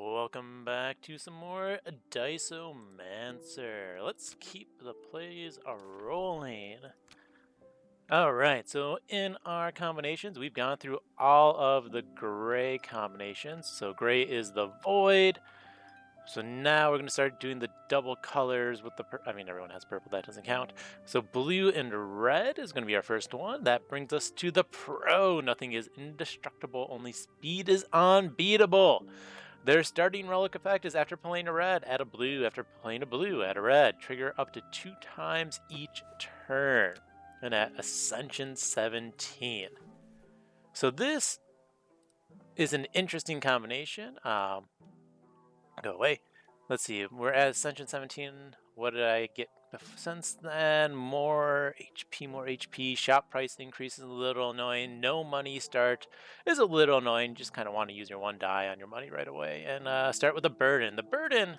Welcome back to some more Diceomancer. Let's keep the plays rolling. Alright, so in our combinations, we've gone through all of the gray combinations. So gray is the void. So now we're going to start doing the double colors with the everyone has purple, that doesn't count. So blue and red is going to be our first one. That brings us to the pro. Nothing is indestructible, only speed is unbeatable. Their starting relic effect is after playing a red, add a blue. After playing a blue, add a red. Trigger up to 2 times each turn. And at A17. So this is an interesting combination. Go away. Let's see. We're at Ascension 17. What did I get since then? More HP. Shop price increase is a little annoying. No money start is a little annoying. Just kind of want to use your 1 die on your money right away. And start with a burden. The burden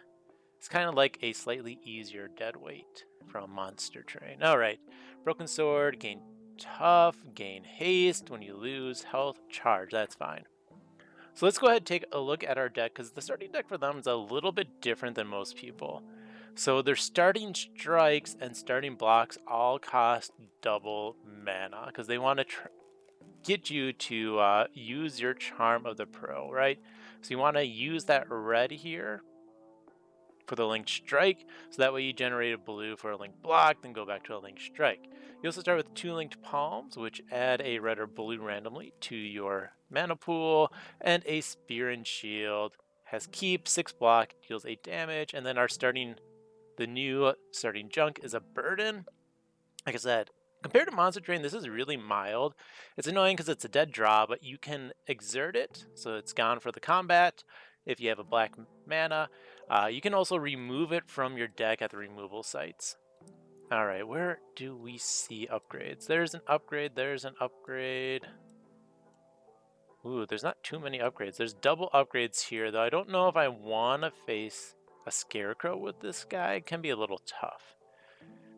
is kind of like a slightly easier dead weight from Monster Train. Alright. Broken Sword. Gain tough. Gain haste. When you lose health, charge. That's fine. So let's go ahead and take a look at our deck, because the starting deck for them is a little bit different than most people. So their starting strikes and starting blocks all cost double mana, because they want to get you to use your Charm of the Pro, right? So you want to use that red here for the linked strike, so that way you generate a blue for a linked block, then go back to a linked strike. You also start with 2 linked palms, which add a red or blue randomly to your mana pool, and a spear and shield. Has keep, 6 block, deals 8 damage, and then the new starting junk is a burden. Like I said, compared to Monster Train, this is really mild. It's annoying because it's a dead draw, but you can exert it, so it's gone for the combat. If you have a black mana, you can also remove it from your deck at the removal sites. Alright, where do we see upgrades? There's an upgrade, Ooh, there's not too many upgrades. There's double upgrades here, though I don't know if I want to face a Scarecrow with this guy. It can be a little tough.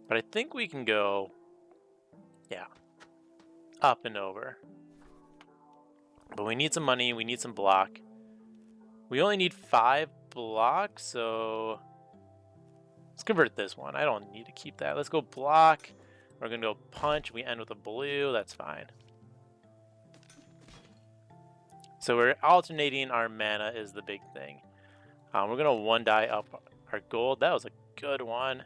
But I think we can go, yeah, up and over. But we need some money, we need some block. We only need 5 blocks, so let's convert this one. I don't need to keep that. Let's go block. We're going to go punch. We end with a blue. That's fine. So we're alternating our mana is the big thing. We're going to 1 die up our gold. That was a good one.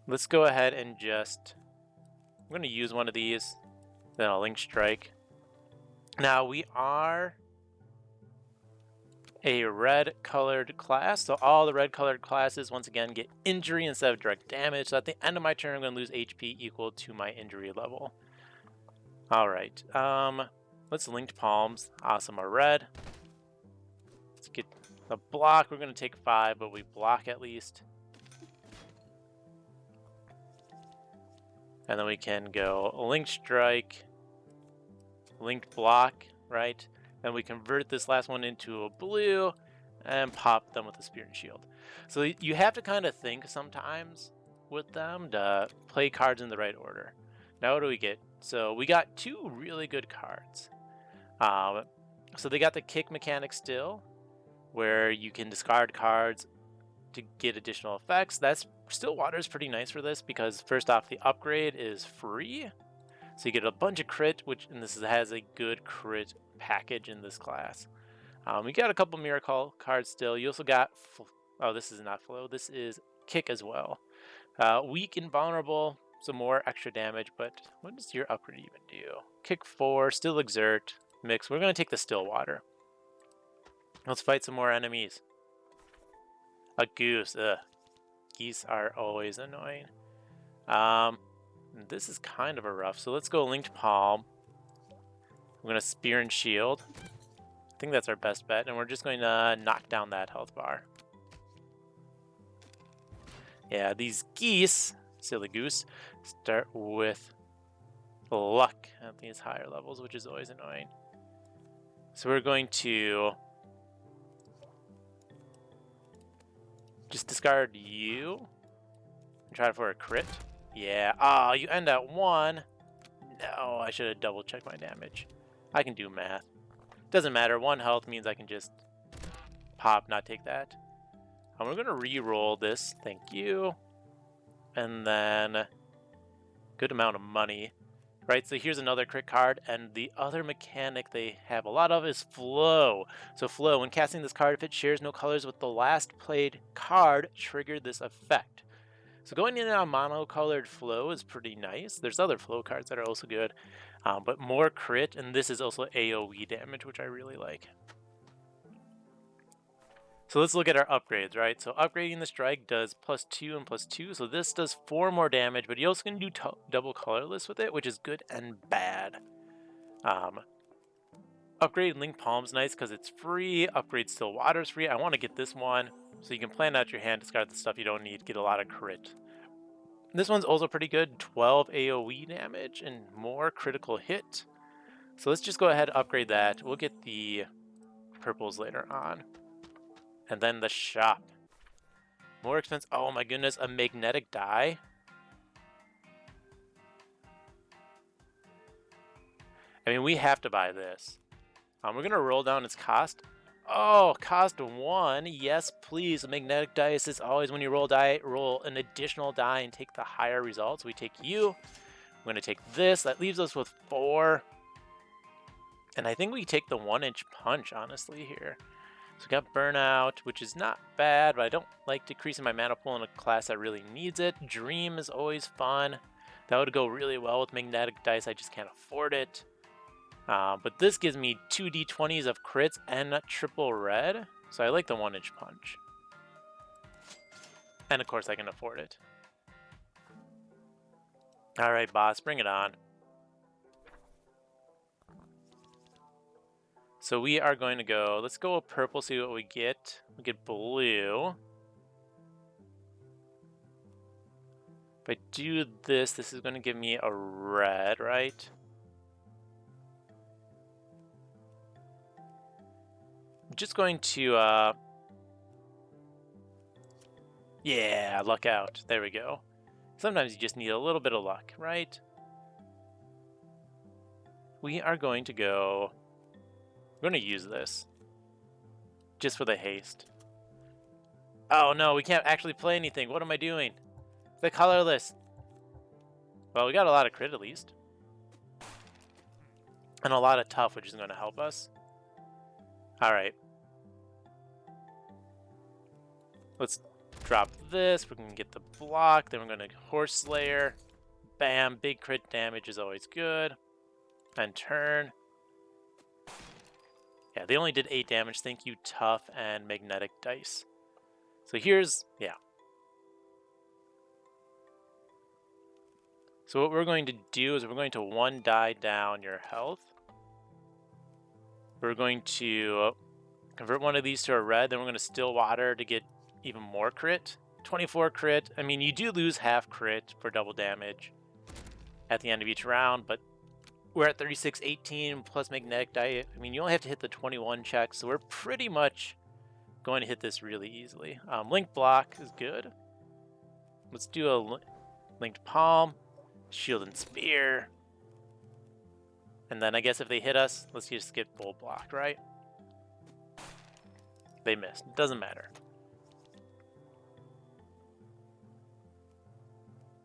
Let's go ahead and just... I'm going to use one of these. Then I'll link strike. Now we are a red colored class, so all the red colored classes once again get injury instead of direct damage. So at the end of my turn, I'm going to lose HP equal to my injury level. Alright, let's linked palms. Awesome, a red. Let's get the block. We're going to take 5, but we block at least. And then we can go linked strike, linked block, right? And we convert this last one into a blue and pop them with a spear and shield. So you have to kind of think sometimes with them to play cards in the right order. Now what do we get? So we got 2 really good cards. So they got the kick mechanic still, where you can discard cards to get additional effects. That's still water is pretty nice for this, because first off, the upgrade is free. So you get a bunch of crit, and this has a good crit package in this class. We got a couple miracle cards still. You also got, oh, this is not flow. This is kick as well. Weak and vulnerable, some more extra damage. But what does your upgrade even do? Kick 4, still exert, mix. We're going to take the still water. Let's fight some more enemies. A goose. Ugh. Geese are always annoying. This is kind of a rough, so let's go linked palm. We're going to spear and shield. I think that's our best bet, and we're just going to knock down that health bar. Yeah, these geese, silly goose, start with luck at these higher levels, which is always annoying. So we're going to just discard you and try for a crit. Yeah. Oh, you end at 1. No, I should have double checked my damage. I can do math. Doesn't matter. 1 health means I can just pop, not take that. We're going to re-roll this. Thank you. And then good amount of money. Right, so here's another crit card, and the other mechanic they have a lot of is flow. So flow, when casting this card, if it shares no colors with the last played card, trigger this effect. So going in on mono-colored flow is pretty nice. There's other flow cards that are also good, but more crit, and this is also AoE damage, which I really like. So let's look at our upgrades, right? So upgrading the strike does +2 and +2, so this does 4 more damage, but you also can do double colorless with it, which is good and bad. Upgrade Link Palm's nice because it's free. Upgrade Still Water's free. I want to get this one, so you can plan out your hand, discard the stuff you don't need, get a lot of crit. This one's also pretty good, 12 AoE damage and more critical hit. So let's just go ahead and upgrade that. We'll get the purples later on. And then the shop. More expensive. Oh my goodness, a magnetic die. I mean, we have to buy this. We're going to roll down its cost. Oh, cost 1. Yes, please. A magnetic dice is always when you roll die, roll an additional die and take the higher results. We take you. I'm going to take this. That leaves us with 4. And I think we take the 1-inch punch, honestly, here. So we got Burnout, which is not bad, but I don't like decreasing my mana pool in a class that really needs it. Dream is always fun. That would go really well with magnetic dice. I just can't afford it. But this gives me 2 d20s of crits and a triple red. So I like the 1-inch punch. And of course I can afford it. Alright, boss, bring it on. So we are going to go, let's go with purple, see what we get. We get blue. If I do this, this is going to give me a red, right? I'm just going to, yeah, luck out. There we go. Sometimes you just need a little bit of luck, right? We are going to go... We're going to use this. Just for the haste. Oh no, we can't actually play anything. What am I doing? The colorless. Well, we got a lot of crit at least. And a lot of tough, which is going to help us. Alright. Let's drop this. We're going to get the block. Then we're going to Horse Slayer. Bam. Big crit damage is always good. And turn. Yeah, they only did 8 damage. Thank you, tough and magnetic dice. So here's, yeah. So what we're going to do is we're going to 1 die down your health. We're going to convert one of these to a red. Then we're going to Still Water to get even more crit. 24 crit. I mean, you do lose half crit for double damage at the end of each round, but we're at 36-18 plus magnetic die. I mean, you only have to hit the 21 check, so we're pretty much going to hit this really easily. Link block is good. Let's do a linked palm, shield and spear. And then I guess if they hit us, let's just get full blocked, right? They missed. It doesn't matter.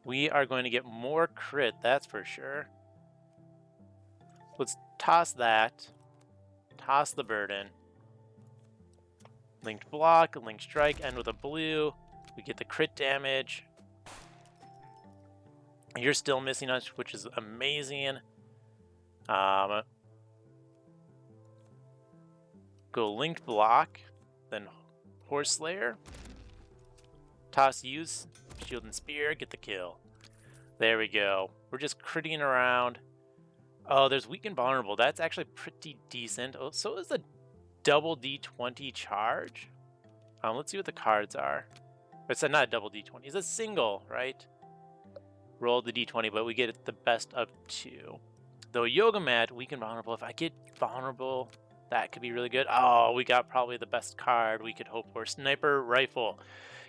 We are going to get more crit, that's for sure. Let's toss that. Toss the burden. Linked block, linked strike, end with a blue. We get the crit damage. You're still missing us, which is amazing. Go linked block, then Horse Slayer. Toss use, shield and spear, get the kill. There we go. We're just critting around. Oh, there's weak and vulnerable. That's actually pretty decent. Oh, so is the double D20 charge. Let's see what the cards are. It's not a double D20. It's a single, right? Roll the D20, but we get the best of 2. Though Yoga Mat, weak and vulnerable. If I get vulnerable, that could be really good. Oh, we got probably the best card we could hope for. Sniper Rifle.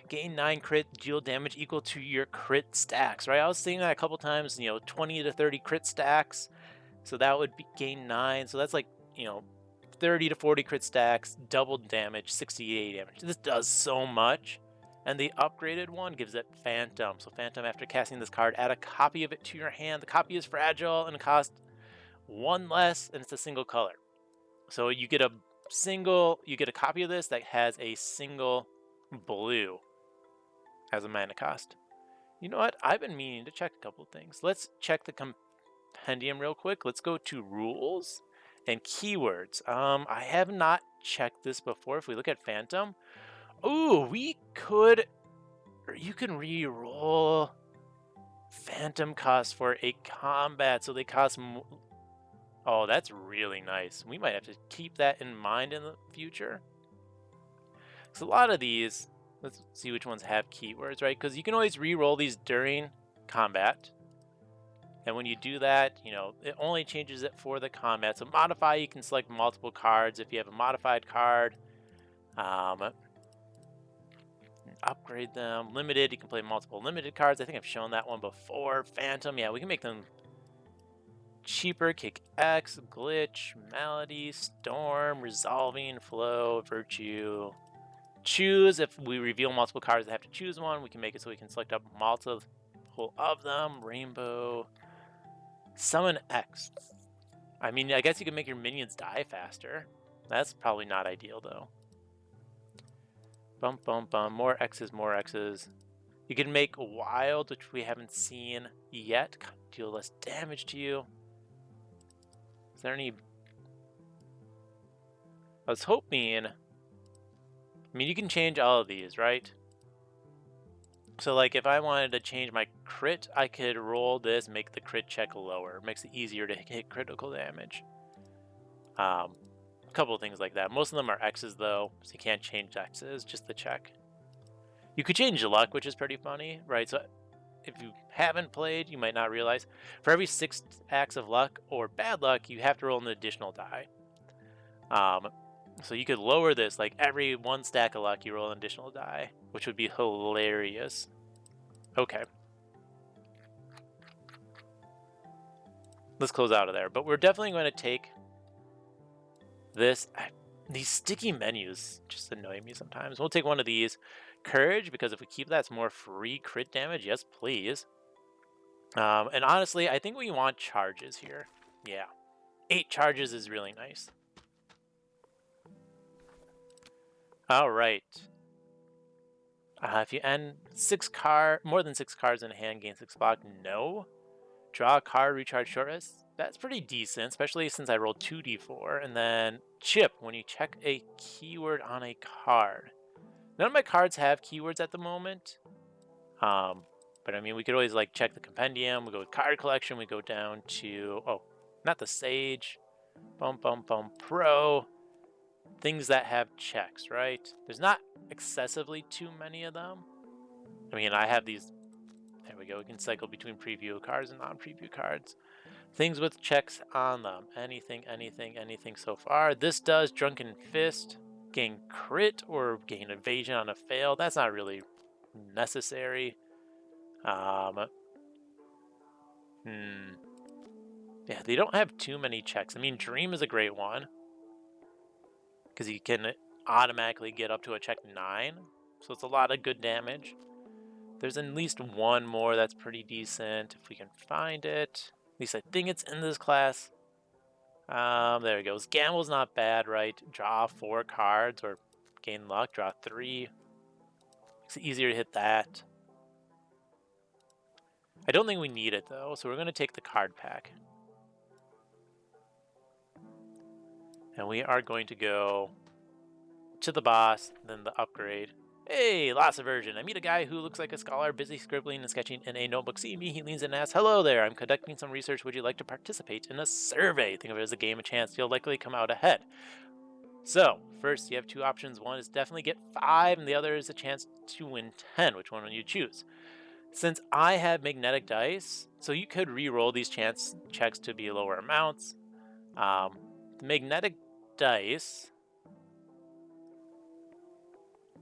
Gain 9 crit, deal damage equal to your crit stacks, right? I was seeing that a couple times, 20 to 30 crit stacks. So that would be gain 9. So that's like, 30 to 40 crit stacks, double damage, 68 damage. This does so much. And the upgraded one gives it Phantom. So Phantom, after casting this card, add a copy of it to your hand. The copy is fragile and costs 1 less, and it's a single color. So you get a copy of this that has a single blue as a mana cost. You know what? I've been meaning to check a couple of things. Let's check the compendium real quick. Let's go to rules and keywords. I have not checked this before. If we look at Phantom, ooh, you can re-roll Phantom costs for a combat, so they cost oh, that's really nice. We might have to keep that in mind in the future. So a lot of these, let's see which ones have keywords, right? Because you can always re-roll these during combat. And when you do that, you know, it only changes it for the combat. So modify, you can select multiple cards if you have a modified card. Upgrade them. Limited, you can play multiple limited cards. I think I've shown that one before. Phantom, yeah, we can make them cheaper. Kick X, Glitch, Malady, Storm, Resolving, Flow, Virtue. Choose, if we reveal multiple cards that have to choose one, we can make it so we can select up multiple of them. Rainbow. Summon X. I mean, I guess you can make your minions die faster. That's probably not ideal, though. Bum, bum, bum. More X's, more X's. You can make Wild, which we haven't seen yet. Deal less damage to you. Is there any... I was hoping... I mean, you can change all of these, right? So, like, if I wanted to change my crit, I could roll this, make the crit check lower. It makes it easier to hit critical damage. A couple of things like that. Most of them are X's, though, so you can't change X's, just the check. You could change luck, which is pretty funny, right? So, if you haven't played, you might not realize, for every 6 acts of luck or bad luck, you have to roll an additional die. So you could lower this, like every 1 stack of luck, you roll an additional die, which would be hilarious. Okay. Let's close out of there. But we're definitely going to take this. These sticky menus just annoy me sometimes. We'll take one of these. Courage, because if we keep that, it's more free crit damage. Yes, please. And honestly, I think we want charges here. Yeah. 8 charges is really nice. All right. If you end more than 6 cards in hand, gain 6 block. No. Draw a card, recharge short rest. That's pretty decent, especially since I rolled 2d4. And then chip, when you check a keyword on a card. None of my cards have keywords at the moment. But I mean, we could always like check the compendium. We go with card collection. We go down to, oh, not the Sage. Bum, bum, bum, Pro. Things that have checks, right? There's not excessively too many of them. I mean, I have these. There we go. We can cycle between preview cards and non-preview cards. Things with checks on them. Anything so far. This does Drunken Fist. Gain crit or gain evasion on a fail. That's not really necessary. Yeah, they don't have too many checks. I mean, Dream is a great one, because you can automatically get up to a check 9. So it's a lot of good damage. There's at least one more that's pretty decent, if we can find it. At least I think it's in this class. There it goes. Gamble's not bad, right? Draw 4 cards or gain luck. Draw 3. Makes it easier to hit that. I don't think we need it, though, so we're going to take the card pack. And we are going to go to the boss, then the upgrade. Hey, loss aversion. I meet a guy who looks like a scholar, busy scribbling and sketching in a notebook. See me, he leans in and asks, "Hello there, I'm conducting some research. Would you like to participate in a survey?" Think of it as a game, a chance. You'll likely come out ahead. So, first you have 2 options. One is definitely get 5, and the other is a chance to win 10. Which one will you choose? Since I have magnetic dice, so you could re-roll these chance checks to be lower amounts. The magnetic dice,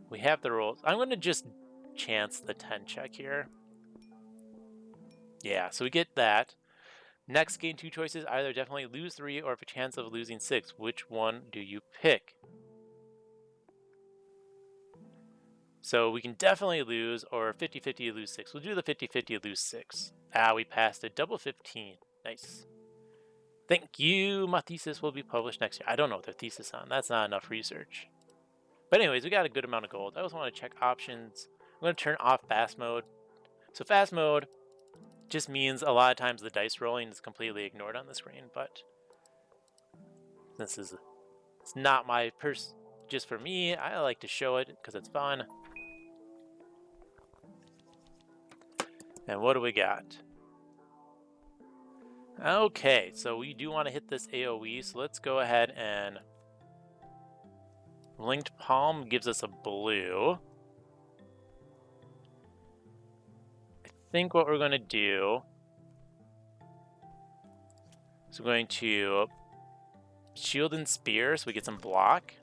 we have the rolls. I'm going to just chance the 10 check here. Yeah, so we get that. Next, gain 2 choices. Either definitely lose 3 or have a chance of losing 6. Which one do you pick? So we can definitely lose, or 50-50 lose 6. We'll do the 50-50 lose 6. Ah, we passed it. Double 15. Nice. Thank you. My thesis will be published next year. I don't know what their thesis on. That's not enough research. But anyways, we got a good amount of gold. I also want to check options. I'm going to turn off fast mode. So fast mode just means a lot of times the dice rolling is completely ignored on the screen, but it's not my just for me. I like to show it because it's fun. And what do we got? Okay, so we do want to hit this AoE, so let's go ahead and Linked Palm gives us a blue. I think what we're going to do is we're going to Shield and Spear so we get some block.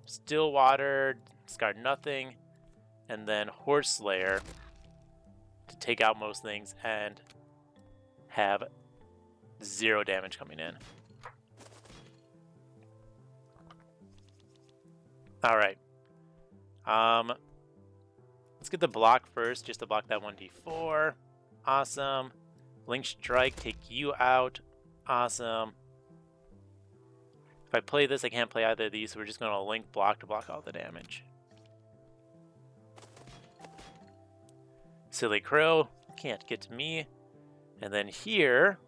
Still Water, discard nothing, and then Horse Slayer to take out most things and have 0 damage coming in. All right. Let's get the block first, just to block that 1d4. Awesome. Link Strike, take you out. Awesome. If I play this, I can't play either of these, so we're just going to Link Block to block all the damage. Silly Crow, can't get to me. And then here,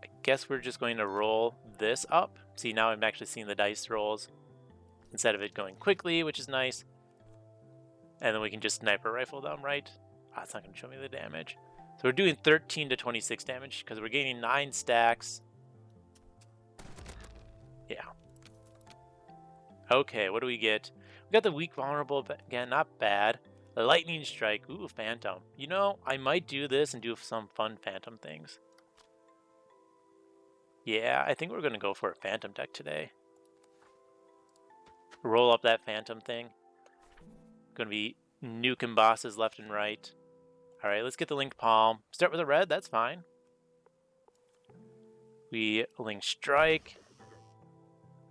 I guess we're just going to roll this up. See, now I'm actually seeing the dice rolls instead of it going quickly, which is nice. And then we can just sniper rifle them, right? Ah, it's not going to show me the damage. So we're doing 13 to 26 damage because we're gaining 9 stacks. Yeah. Okay, what do we get? We got the weak vulnerable, again, not bad. The lightning strike, ooh, phantom. You know, I might do this and do some fun phantom things. Yeah, I think we're going to go for a phantom deck today. Roll up that phantom thing. Going to be nuking bosses left and right. All right, let's get the Link Palm. Start with a red, that's fine. We Link Strike.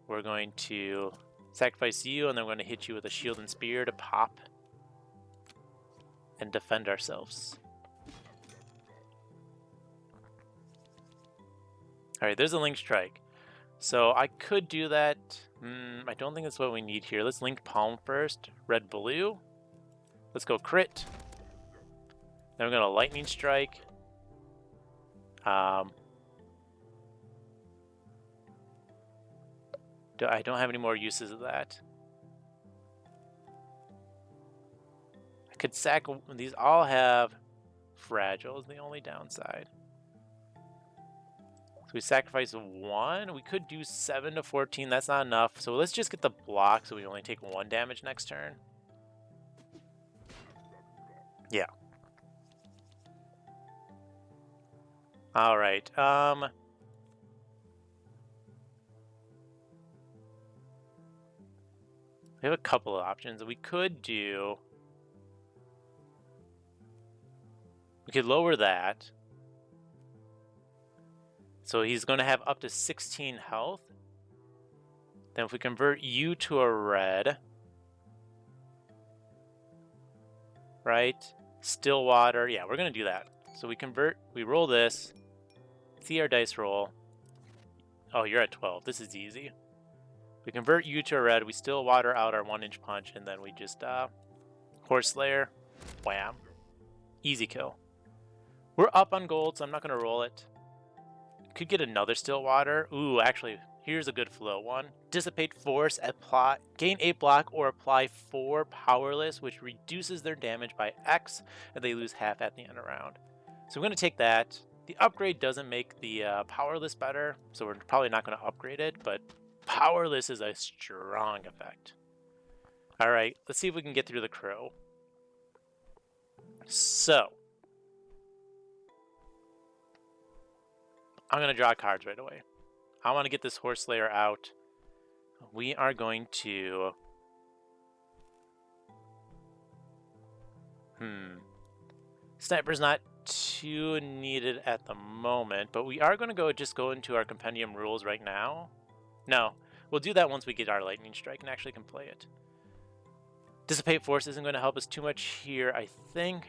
We're going to sacrifice you, and then we're going to hit you with a Shield and Spear to pop and defend ourselves. All right, there's a Link Strike. So I could do that. I don't think that's what we need here. Let's Link Palm first. Red, blue. Let's go crit. Then we're going to Lightning Strike. I don't have any more uses of that. I could sack. These all have fragile is the only downside. So we sacrifice 1. We could do 7 to 14. That's not enough. So let's just get the block so we only take 1 damage next turn. Yeah. All right. We have a couple of options. We could lower that. So he's going to have up to 16 health. Then if we convert you to a red, right? Still water. Yeah, we're going to do that. So we roll this. See our dice roll. Oh, you're at 12. This is easy. We convert you to a red. We still water out our 1-inch punch, and then we just Horse Slayer. Wham. Easy kill. We're up on gold, so I'm not going to roll it. Could get another still water. Ooh, actually, here's a good flow one. Dissipate Force, gain 8 block or apply 4 powerless, which reduces their damage by X, and they lose half at the end of round. So we're going to take that. The upgrade doesn't make the powerless better, so we're probably not going to upgrade it, but powerless is a strong effect. All right, let's see if we can get through the crow. So I'm going to draw cards right away. I want to get this Horse Slayer out. We are going to... Sniper's not too needed at the moment, but we are going to just go into our compendium rules right now. No, we'll do that once we get our lightning strike and actually can play it. Dissipate force isn't going to help us too much here, I think.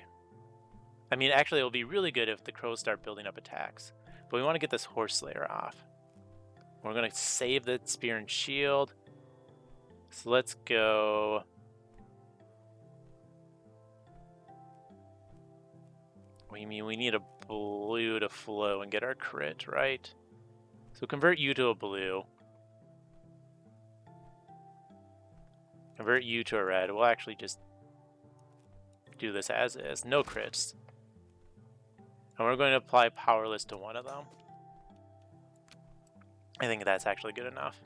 I mean, actually, it'll be really good if the crows start building up attacks. But we want to get this Horse Slayer off. We're going to save the Spear and Shield. So let's go... We need a blue to flow and get our crit, right? So convert you to a blue. Convert you to a red. We'll actually just do this as is. No crits. And we're going to apply Powerless to one of them. I think that's actually good enough.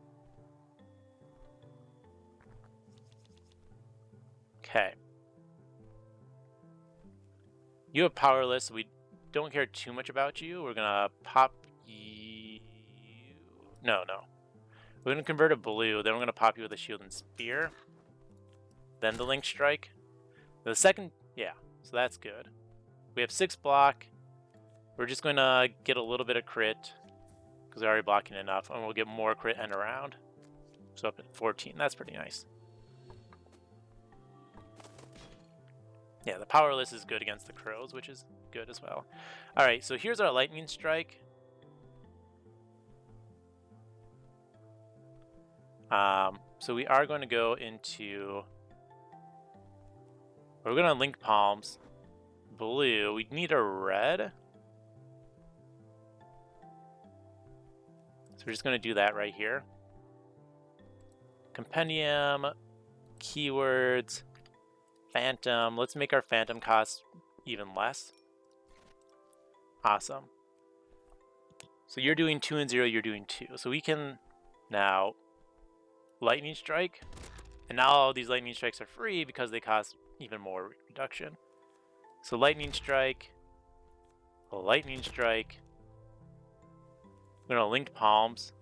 Okay. You have Powerless. We don't care too much about you. We're going to pop you. No. We're going to convert a blue. Then we're going to pop you with a Shield and Spear. Then the Link Strike. The second, yeah, so that's good. We have 6 block. We're just going to get a little bit of crit because we're already blocking enough, and we'll get more crit end around. So up at 14, that's pretty nice. Yeah, the Powerless is good against the crows, which is good as well. All right, so here's our Lightning Strike. So we are going to go into... We're going to link palms. Blue. We need a red. So we're just going to do that right here. Compendium. Keywords. Phantom. Let's make our Phantom cost even less. Awesome. So you're doing 2 and 0. You're doing 2. So we can now Lightning Strike. And now all these Lightning Strikes are free because they cost even more reduction. So Lightning Strike, a Lightning Strike. We're gonna Linked Palms.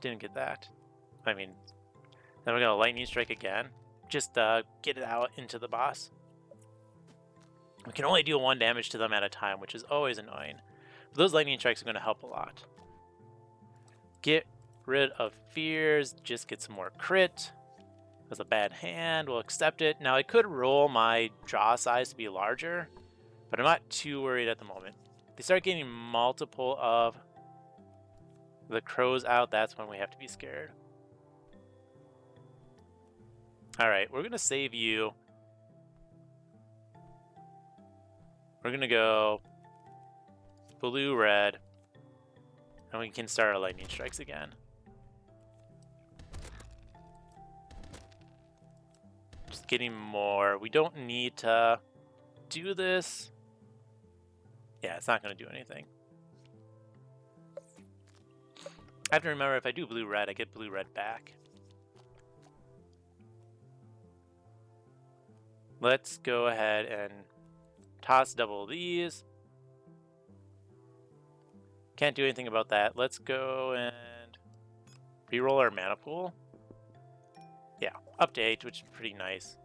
Didn't get that. I mean, then we're gonna Lightning Strike again. Just get it out into the boss. We can only do 1 damage to them at a time, which is always annoying. But those Lightning Strikes are gonna help a lot. Get rid of fears, just get some more crit. That's a bad hand, we'll accept it. Now I could roll my draw size to be larger, but I'm not too worried at the moment. If they start getting multiple of the crows out, that's when we have to be scared. Alright, we're gonna save you. We're gonna go blue, red, and we can start our Lightning Strikes again. Getting more. We don't need to do this. Yeah, it's not going to do anything. I have to remember if I do blue-red, I get blue-red back. Let's go ahead and toss double these. Can't do anything about that. Let's go and reroll our mana pool. Yeah, up to 8, which is pretty nice.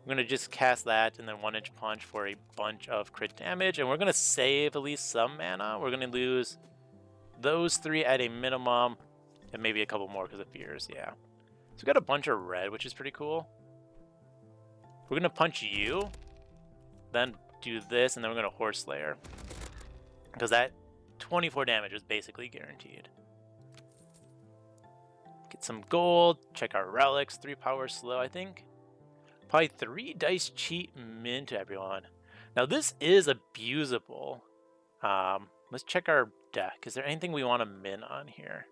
I'm going to just cast that and then 1-inch punch for a bunch of crit damage. And we're going to save at least some mana. We're going to lose those 3 at a minimum. And maybe a couple more because of fears, yeah. So we got a bunch of red, which is pretty cool. We're going to punch you. Then do this, and then we're going to Horse Slayer. Because that 24 damage is basically guaranteed. Get some gold. Check our relics. 3 power slow, I think. Probably 3 dice cheat min to everyone. Now this is abusable. Let's check our deck. Is there anything we want to min on here?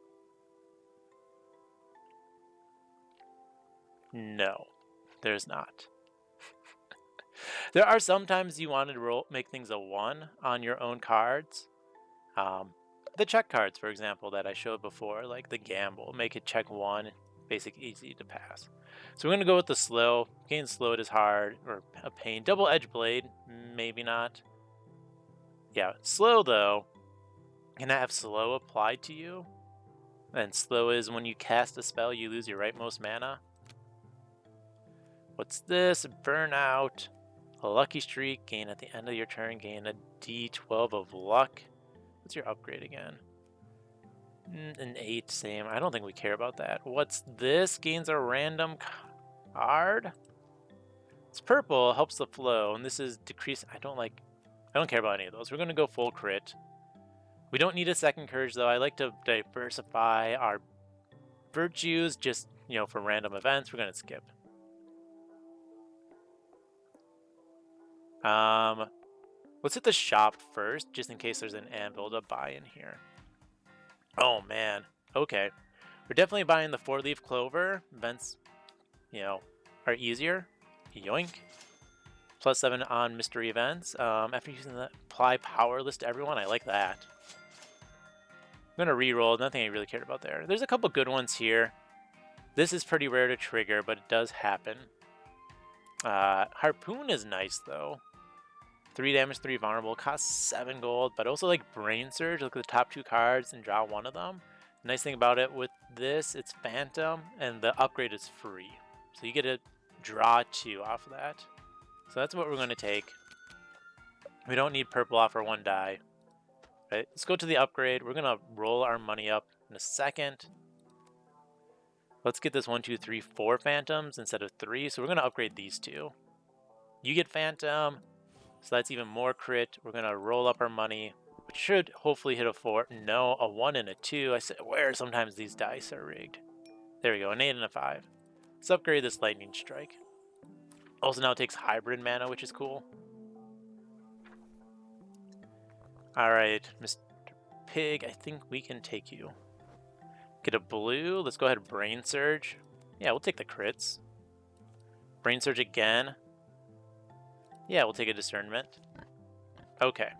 No, there's not. There are sometimes you want to make things a 1 on your own cards. The check cards, for example, that I showed before, like the gamble, make it check 1, basic, easy to pass. So we're going to go with the slow. Getting slowed is hard, or a pain. Double edge blade, maybe not. Yeah, slow though. Can I have slow applied to you? And slow is when you cast a spell, you lose your rightmost mana. What's this? Burnout. A lucky streak. Gain at the end of your turn. Gain a D12 of luck. What's your upgrade again? An 8, same. I don't think we care about that. What's this? Gains a random card. It's purple, helps the flow, and this is decrease. I don't care about any of those. We're gonna go full crit. We don't need a second courage though. I like to diversify our virtues just, for random events. We're gonna skip. Let's hit the shop first, just in case there's an anvil to buy in here. Oh man. Okay. We're definitely buying the 4-leaf clover. Events, are easier. Yoink. +7 on mystery events. After using the apply power list to everyone, I like that. I'm gonna reroll. Nothing I really cared about there. There's a couple good ones here. This is pretty rare to trigger, but it does happen. Harpoon is nice though. 3 damage, 3 vulnerable, costs 7 gold, but also like Brain Surge. Look at the top 2 cards and draw one of them. The nice thing about it with this, it's Phantom, and the upgrade is free. So you get to draw 2 off of that. So that's what we're going to take. We don't need purple off our 1 die. Right, let's go to the upgrade. We're going to roll our money up in a second. Let's get this 1, 2, 3, 4 Phantoms instead of 3. So we're going to upgrade these 2. You get Phantom. So that's even more crit. We're going to roll up our money, which should hopefully hit a 4. No, a 1 and a 2. I swear sometimes these dice are rigged. There we go, an 8 and a 5. Let's upgrade this Lightning Strike. Also now it takes hybrid mana, which is cool. Alright, Mr. Pig, I think we can take you. Get a blue. Let's go ahead and Brain Surge. Yeah, we'll take the crits. Brain Surge again. Yeah, we'll take a Discernment. Okay.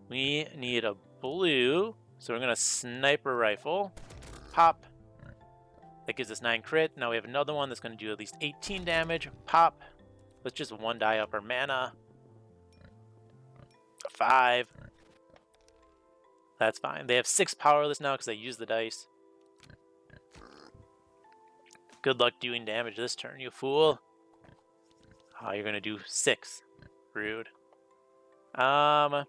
We need a blue, so we're going to Sniper Rifle. Pop. That gives us 9 crit. Now we have another one that's going to do at least 18 damage. Pop. Let's just 1 die up our mana. 5. That's fine. They have 6 powerless now because they use the dice. Good luck doing damage this turn, you fool. Oh, you're going to do 6. Rude. Let's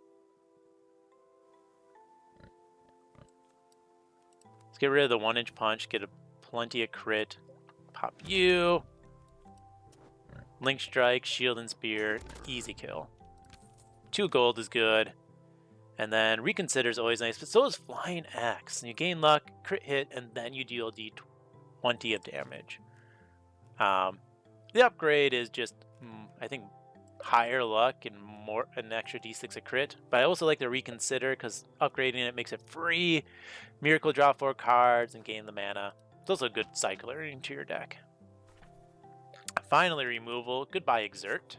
get rid of the 1-inch punch. Get plenty of crit. Pop you. Link Strike, Shield and Spear. Easy kill. 2 gold is good. And then Reconsider is always nice, but so is Flying Axe. And you gain luck, crit hit, and then you deal D20 of damage. The upgrade is just, I think, higher luck and an extra D6 of crit. But I also like the Reconsider because upgrading it makes it free. Miracle draw 4 cards and gain the mana. It's also a good cycler into your deck. Finally, removal. Goodbye, Exert.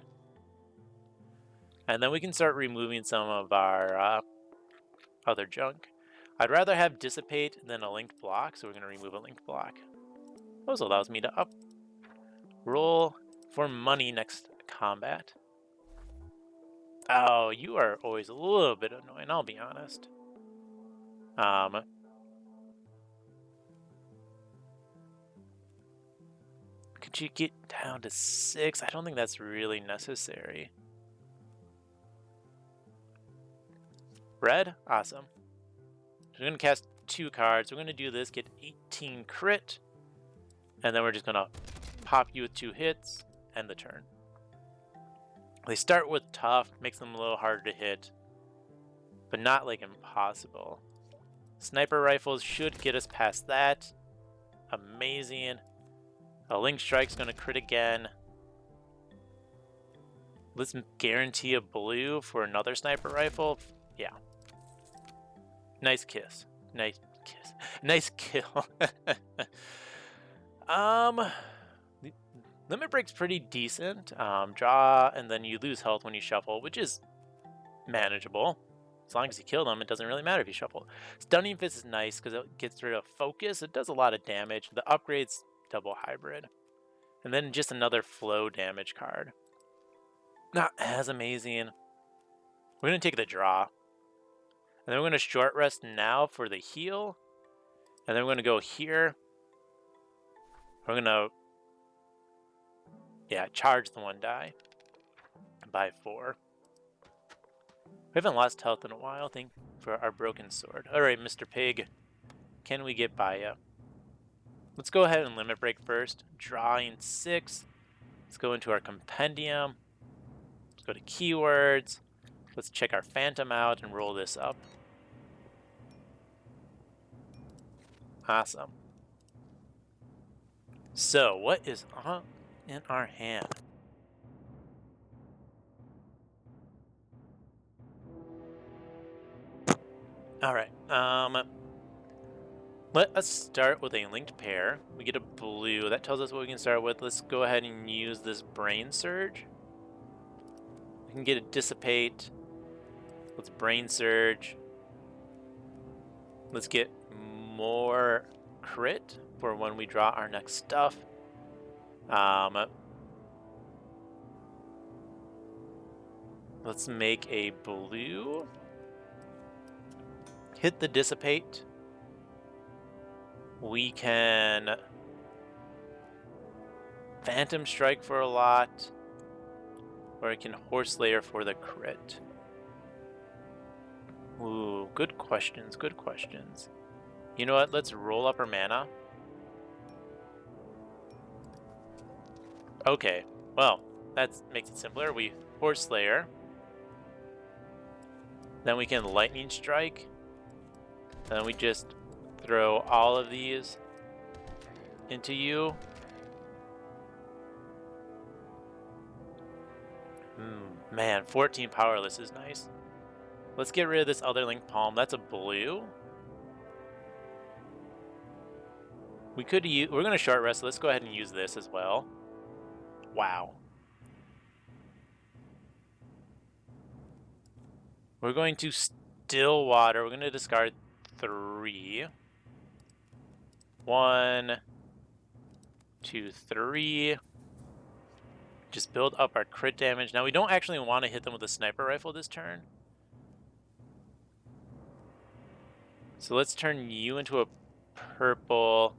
And then we can start removing some of our other junk. I'd rather have Dissipate than a linked block, so we're going to remove a linked block. Also allows me to roll for money next combat. Oh, you are always a little bit annoying, I'll be honest. Could you get down to 6? I don't think that's really necessary. Red? Awesome. So we're going to cast 2 cards. We're going to do this, get 18 crit. And then we're just going to pop you with 2 hits, end the turn. They start with tough, makes them a little harder to hit. But not like impossible. Sniper rifles should get us past that. Amazing. A Link Strike's going to crit again. Let's guarantee a blue for another sniper rifle. Yeah. Nice kiss. Nice kiss. Nice kill. Limit Break's pretty decent. Draw, and then you lose health when you shuffle, which is manageable. As long as you kill them, it doesn't really matter if you shuffle. Stunning Fist is nice because it gets rid of focus. It does a lot of damage. The upgrade's double hybrid. And then just another flow damage card. Not as amazing. We're going to take the draw. And then we're going to short rest now for the heal. And then we're going to go here. We're going to Yeah, charge the 1 die by 4. We haven't lost health in a while, thank for our broken sword. Alright, Mr. Pig. Can we get by ya? Let's go ahead and limit break first. Drawing 6. Let's go into our compendium. Let's go to keywords. Let's check our phantom out and roll this up. Awesome. So, what is in our hand? Alright, let us start with a linked pair. We get a blue. That tells us what we can start with. Let's go ahead and use this Brain Surge. We can get a Dissipate. Let's Brain Surge. Let's get more crit for when we draw our next stuff. Let's make a blue. Hit the Dissipate. We can Phantom Strike for a lot, or I can Horse-Slayer for the crit. Ooh, good questions, good questions. You know what, let's roll up our mana. Okay, well, that makes it simpler. We Horse-Slayer. Then we can Lightning Strike. And then we just throw all of these into you. Man, 14 powerless is nice. Let's get rid of this other Link Palm. That's a blue. We could use, we're going to short rest, so let's go ahead and use this as well. Wow. We're going to Still Water. We're going to discard 3. 1, 2, 3. Just build up our crit damage. Now, we don't actually want to hit them with a sniper rifle this turn. So let's turn you into a purple.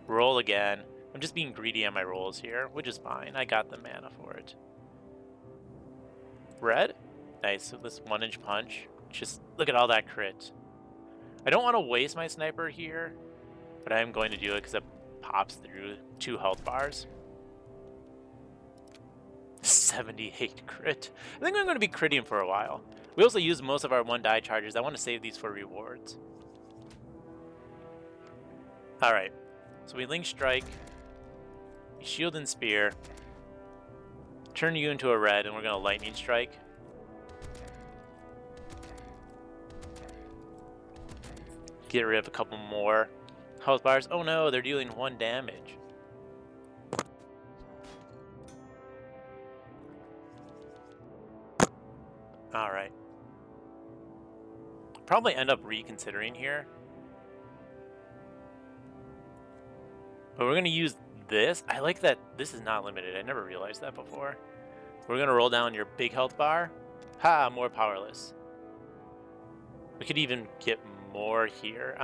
Roll again. I'm just being greedy on my rolls here, which is fine. I got the mana for it. Red? Nice, so this 1-inch punch. Just look at all that crit. I don't want to waste my sniper here, but I am going to do it because it pops through 2 health bars. 78 crit. I think I'm going to be critting for a while. We also use most of our 1 die charges. I want to save these for rewards. Alright, so we Link Strike, we Shield and Spear, turn you into a red, and we're going to Lightning Strike. Get rid of a couple more health bars. Oh no, they're dealing 1 damage. Alright. Probably end up reconsidering here. But we're going to use this. I like that this is not limited. I never realized that before. We're going to roll down your big health bar. Ha, more powerless. We could even get more here.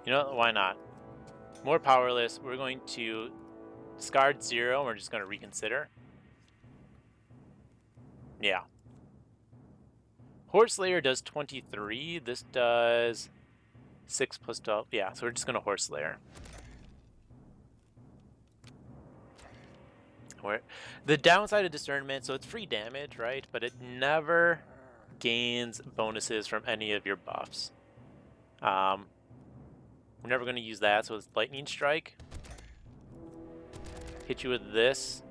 You know, why not? More powerless. We're going to discard 0. And we're just going to reconsider. Yeah. Horse-Slayer does 23. This does 6 plus 12. Yeah, so we're just going to Horse-Slayer. The downside of Discernment, so it's free damage, right? But it never gains bonuses from any of your buffs. We're never going to use that, so it's Lightning Strike. Hit you with this.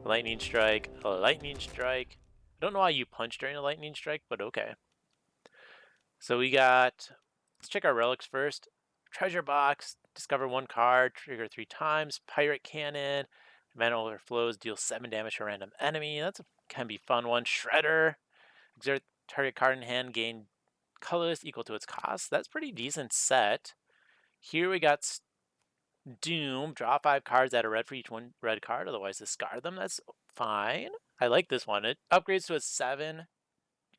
Lightning Strike, a Lightning Strike. I don't know why you punch during a Lightning Strike, but okay. So we got, let's check our relics first. Treasure Box, discover 1 card, trigger 3 times. Pirate Cannon, mana overflows, deals 7 damage to a random enemy. That's a can be fun one. Shredder, exert target card in hand, gain colorless equal to its cost. That's pretty decent set. Here we got Doom, draw 5 cards, add a red for each 1 red card, otherwise discard them. That's fine. I like this one. It upgrades to a 7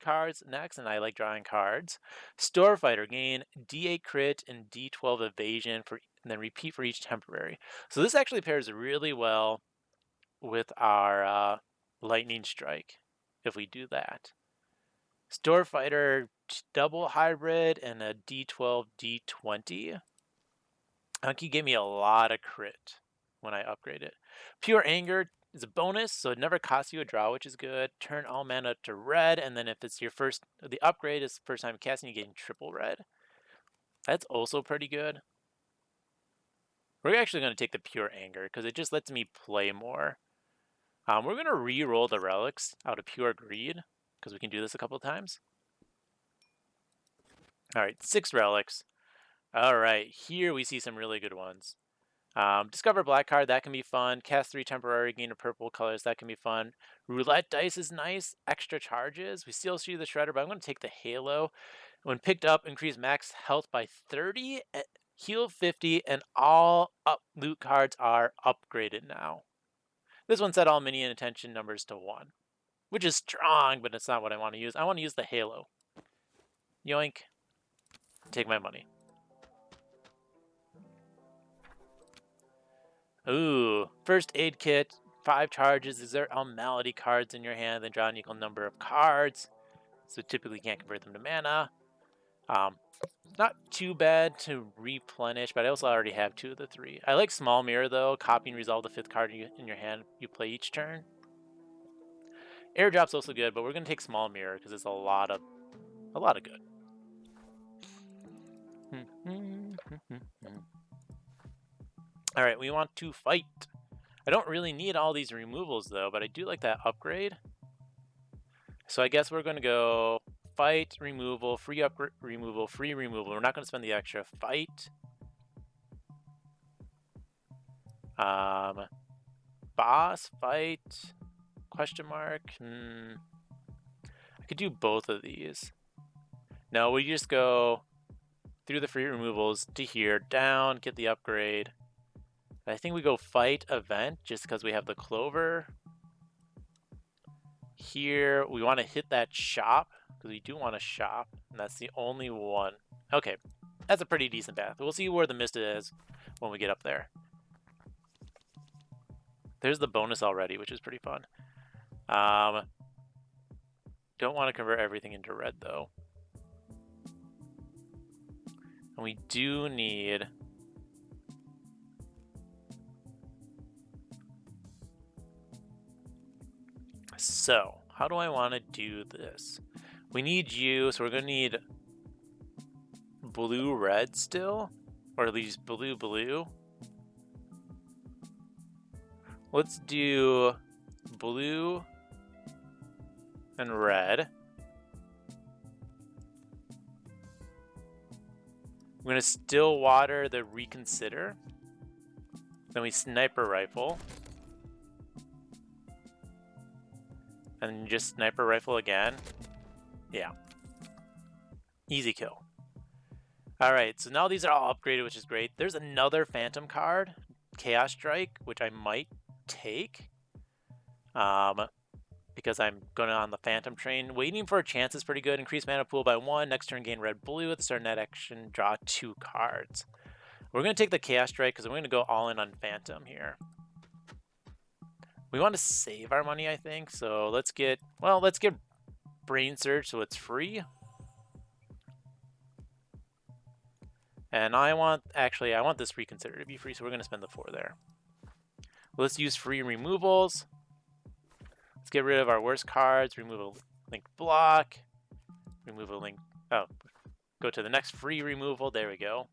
cards next, and I like drawing cards. Store Fighter, gain D8 crit and D12 evasion and then repeat for each temporary. So this actually pairs really well with our Lightning Strike if we do that. Store Fighter, double hybrid and a D12, D20. Hunky gave me a lot of crit when I upgrade it. Pure Anger is a bonus, so it never costs you a draw, which is good. Turn all mana to red, and then if it's your the upgrade is the first time casting, you get triple red. That's also pretty good. We're actually going to take the Pure Anger because it just lets me play more. We're going to re-roll the relics out of Pure Greed because we can do this a couple of times. All right, 6 relics. All right, here we see some really good ones. Discover black card, that can be fun. Cast 3 temporary, gain a purple colors, that can be fun. Roulette dice is nice. Extra charges. We still see the Shredder, but I'm going to take the Halo. When picked up, increase max health by 30, heal 50, and all loot cards are upgraded now. This one set all minion attention numbers to 1, which is strong, but it's not what I want to use. I want to use the Halo. Yoink. Take my money. Ooh, first aid kit, 5 charges. Exert all malady cards in your hand, then draw an equal number of cards. So typically can't convert them to mana. Not too bad to replenish, but I also already have 2 of the 3. I like Small Mirror though. Copy and resolve the 5th card in your hand you play each turn. Airdrop's also good, but we're gonna take Small Mirror because it's a lot of good. All right, we want to fight. I don't really need all these removals though, but I do like that upgrade. So I guess we're going to go fight, removal, free upgrade, removal, free removal. We're not going to spend the extra. Fight. Boss, fight, question mark. I could do both of these. No, we just go through the free removals to here, down, get the upgrade. I think we go fight event just because we have the clover. Here, we want to hit that shop because we do want to shop, and that's the only one. Okay, that's a pretty decent path. We'll see where the mist is when we get up there. There's the bonus already, which is pretty fun. Don't want to convert everything into red though. And we do need so, how do I want to do this? We need you, so we're going to need blue-red still, or at least blue-blue. Let's do blue and red. I'm going to still water the reconsider. Then we sniper rifle. And just sniper rifle again. Yeah. Easy kill. Alright, so now these are all upgraded, which is great. There's another Phantom card, Chaos Strike, which I might take. Because I'm going on the Phantom train. Waiting for a chance is pretty good. Increase mana pool by 1. Next turn gain red blue. At the start of net action, draw 2 cards. We're going to take the Chaos Strike because we're going to go all in on Phantom here. We want to save our money, I think. So let's get Brain Surge so it's free. And I want this Reconsider to be free, so we're going to spend the 4 there. Let's use free removals. Let's get rid of our worst cards. Remove a link block. Remove a link. Oh, go to the next free removal. There we go.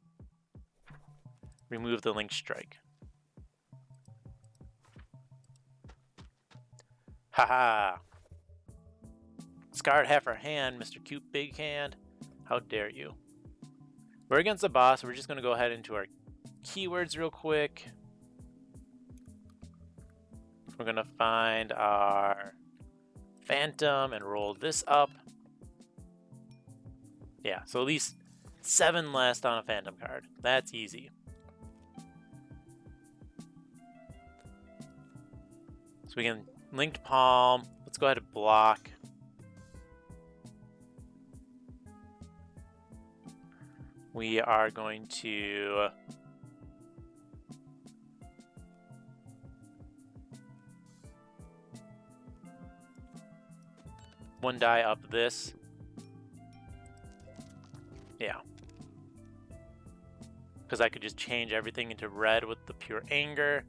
Remove the link strike. Haha. Scarred half our hand, Mr. Cute Big Hand. How dare you? We're against the boss. We're just going to go ahead into our keywords real quick. We're going to find our Phantom and roll this up. Yeah, so at least 7 less on a Phantom card. That's easy. So we can Linked Palm. Let's go ahead and block. we are going to one die up this. Yeah. Because I could just change everything into red with the pure anger.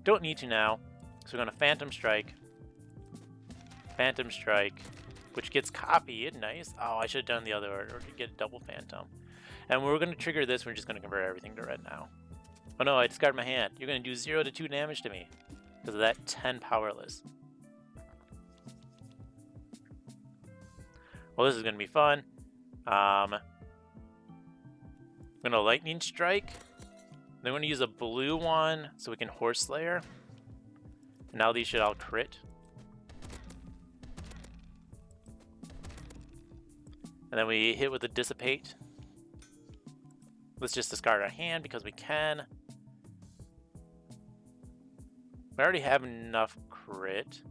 Don't need to now. So we're going to Phantom Strike, which gets copied. Nice. Oh, I should have done the other order to get a double Phantom. And we're going to trigger this. We're just going to convert everything to red now. Oh no, I discarded my hand. You're going to do 0 to 2 damage to me because of that 10 powerless. Well, this is going to be fun. I'm going to Lightning Strike. Then I'm going to use a blue one so we can Horse Slayer. Now these should all crit. And then we hit with a Dissipate. Let's just discard our hand because we can. We already have enough crit.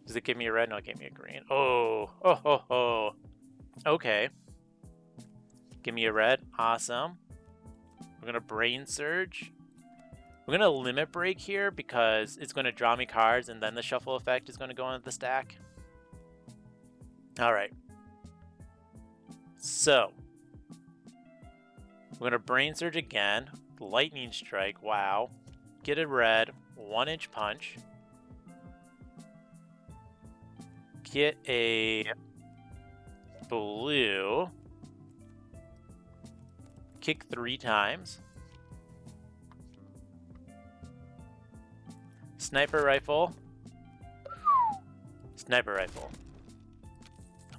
Does it give me a red? No, it gave me a green. Oh. Okay. Give me a red. Awesome. We're going to Brain Surge. We're going to Limit Break here because it's going to draw me cards and then the shuffle effect is going to go into the stack. Alright. So. We're going to Brain Surge again. Lightning Strike. Wow. Get a red. 1-inch punch. Get a blue. Kick 3 times. Sniper rifle.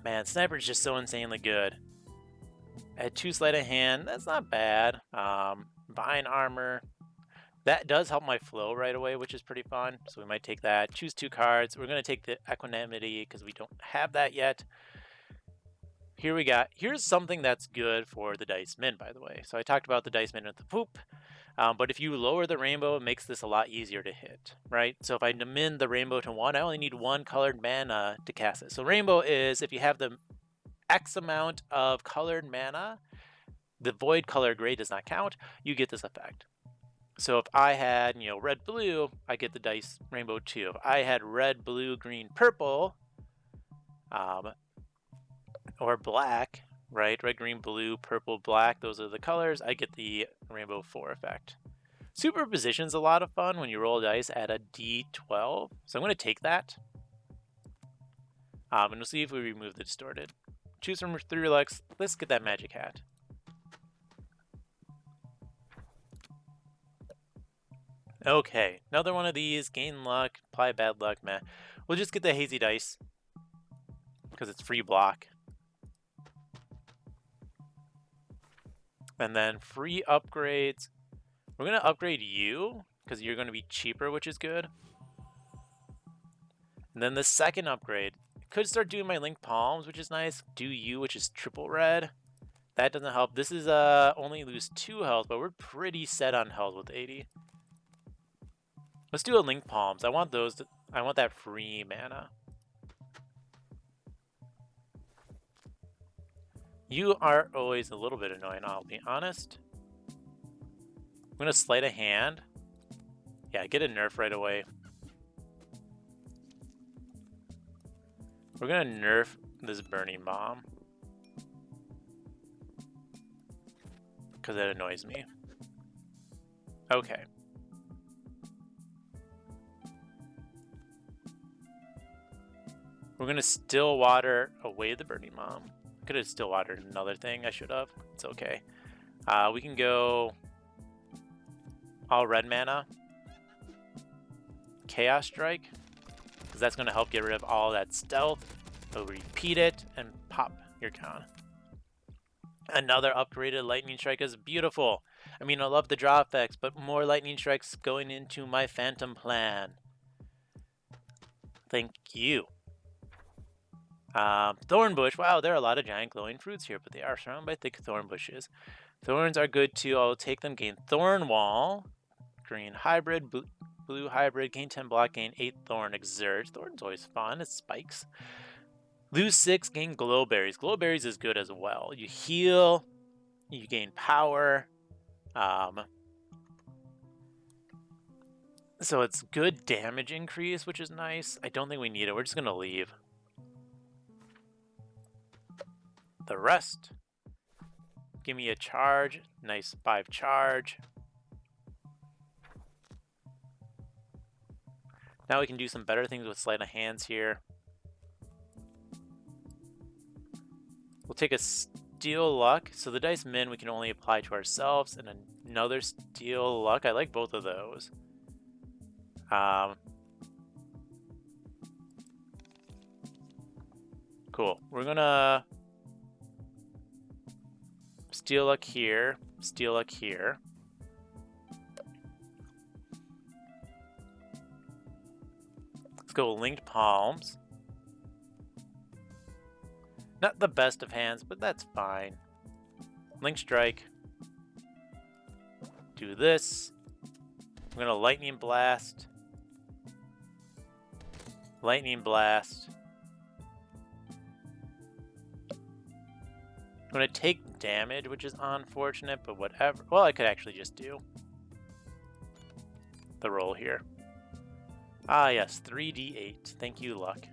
Man, sniper's just so insanely good. At 2 sleight of hand, that's not bad. Vine armor. That does help my flow right away, which is pretty fun. So we might take that. Choose 2 cards. We're going to take the Equanimity because we don't have that yet. Here's something that's good for the Dice Min, by the way. So I talked about the Dice Min with the poop. But if you lower the rainbow, it makes this a lot easier to hit, right? So if I min the rainbow to 1, I only need 1 colored mana to cast it. So rainbow is if you have the X amount of colored mana, the void color gray does not count, you get this effect. So if I had, red, blue, I get the dice rainbow 2. If I had red, blue, green, purple, or black, right? Red, green, blue, purple, black, those are the colors, I get the rainbow 4 effect. Superposition's a lot of fun when you roll dice at a D12. So I'm going to take that. And we'll see if we remove the distorted. Choose from 3 Relux. Let's get that magic hat. Okay, another one of these. Gain luck, apply bad luck, meh. We'll just get the hazy dice because it's free block. And then free upgrades. We're going to upgrade you because you're going to be cheaper, which is good. And then the second upgrade. Could start doing my Link Palms, which is nice. Do you, which is triple red. That doesn't help. This is only lose 2 health, but we're pretty set on health with 80. Let's do a Link Palms. I want those. I want that free mana. You are always a little bit annoying, I'll be honest. I'm going to sleight a hand. Yeah, get a nerf right away. We're going to nerf this Burning Bomb. Because it annoys me. Okay. We're going to still water away the Burning Bomb. Could have still watered another thing. I should have. It's okay. We can go all red mana. Chaos Strike. Because that's going to help get rid of all that stealth. We'll repeat it and pop. You're gone. Another upgraded Lightning Strike is beautiful. I mean, I love the draw effects, but more Lightning Strikes going into my Phantom plan. Thank you. Thornbush. Wow, there are a lot of giant glowing fruits here, but they are surrounded by thick thorn bushes. Thorns are good too. I'll take them. Gain Thorn Wall. Green hybrid. Blue hybrid. Gain 10 block. Gain 8 thorn. Exert. Thorn's always fun. It spikes. Lose 6, gain glow berries. Glow berries is good as well. You heal, you gain power. So it's good damage increase, which is nice. I don't think we need it. We're just going to leave. The rest. Give me a charge. Nice 5 charge. Now we can do some better things with sleight of hands here. We'll take a Steel Luck. So the Dice Min we can only apply to ourselves, and another Steel Luck. I like both of those. Cool. We're gonna Steel Luck here, Steel Luck here. Let's go Linked Palms. Not the best of hands, but that's fine. Link Strike. Do this. I'm gonna Lightning Blast. Lightning Blast. I'm gonna take damage, which is unfortunate, but whatever. Well, I could actually just do the roll here. Ah, yes, 3d8. Thank you, luck.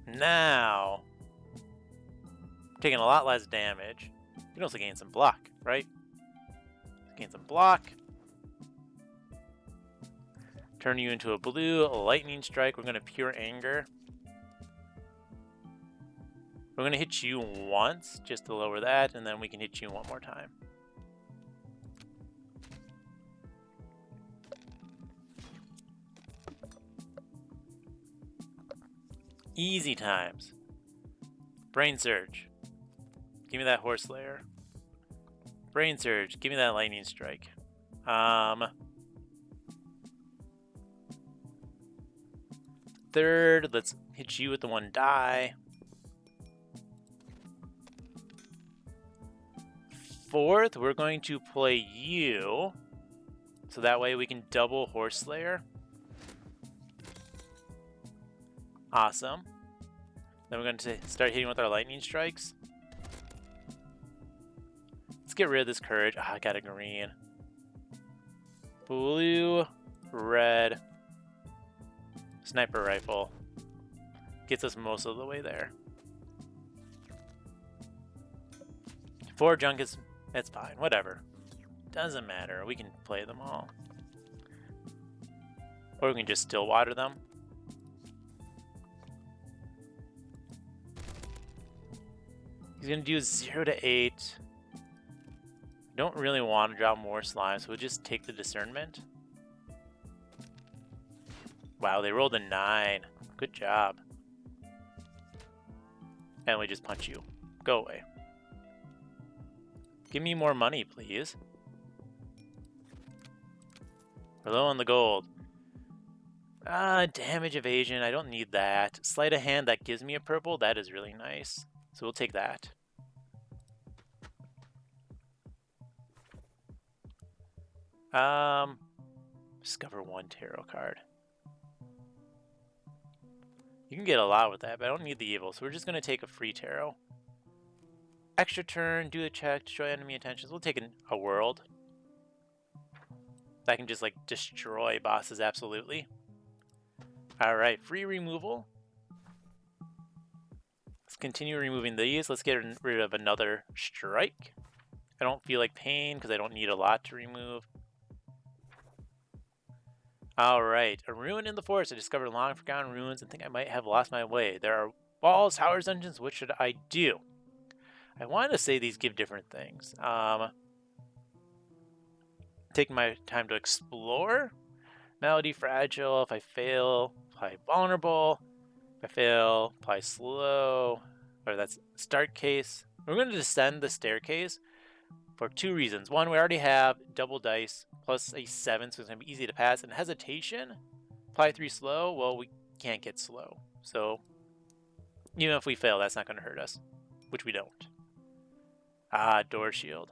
Now, taking a lot less damage. You can also gain some block, right? Gain some block. Turn you into a blue lightning strike. We're going to pure anger. We're going to hit you once just to lower that, and then we can hit you one more time. Easy times. Brain Surge. Give me that Horse Layer. Brain Surge. Give me that Lightning Strike. Third, let's hit you with the 1 die. Fourth, we're going to play you. So that way we can double Horse Slayer. Awesome. Then we're going to start hitting with our lightning strikes. Let's get rid of this courage. I got a green. Blue, red, sniper rifle. Gets us most of the way there. 4 junk is, it's fine, whatever. Doesn't matter, we can play them all. Or we can just still water them. He's gonna do 0 to 8. Don't really want to drop more slime, so we'll just take the discernment. Wow, they rolled a 9. Good job. And we just punch you. Go away. Give me more money, please. We're low on the gold. Damage evasion. I don't need that. Sleight of hand, that gives me a purple. That is really nice. So we'll take that. Discover 1 tarot card. You can get a lot with that, but I don't need the evil, so we're just going to take a free tarot. Extra turn, do a check, destroy enemy intentions. We'll take a world. That can just like destroy bosses, absolutely. Alright, free removal. Let's continue removing these. Let's get rid of another strike. I don't feel like pain because I don't need a lot to remove. Alright, a ruin in the forest. I discovered long forgotten ruins and think I might have lost my way. There are walls, towers, dungeons. What should I do? I wanted to say these give different things. Take my time to explore. Melody, fragile. If I fail, apply vulnerable. If I fail, apply slow. Or that's start case. We're going to descend the staircase for 2 reasons. One, we already have double dice plus a 7, so it's going to be easy to pass. And hesitation, apply 3 slow. Well, we can't get slow. So even if we fail, that's not going to hurt us, which we don't. Door shield.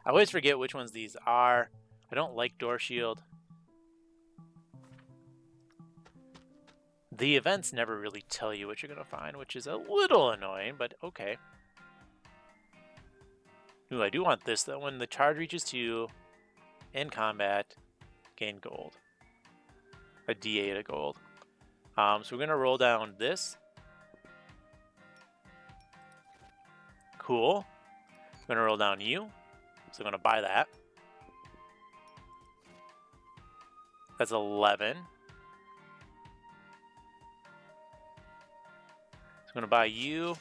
I always forget which ones these are. I don't like door shield. The events never really tell you what you're going to find, which is a little annoying, but okay. Ooh, I do want this, though. When the charge reaches 2 in combat, gain gold. A D8 of gold. So we're going to roll down this. Cool. I'm going to roll down you. So I'm going to buy that. That's 11. So I'm going to buy you.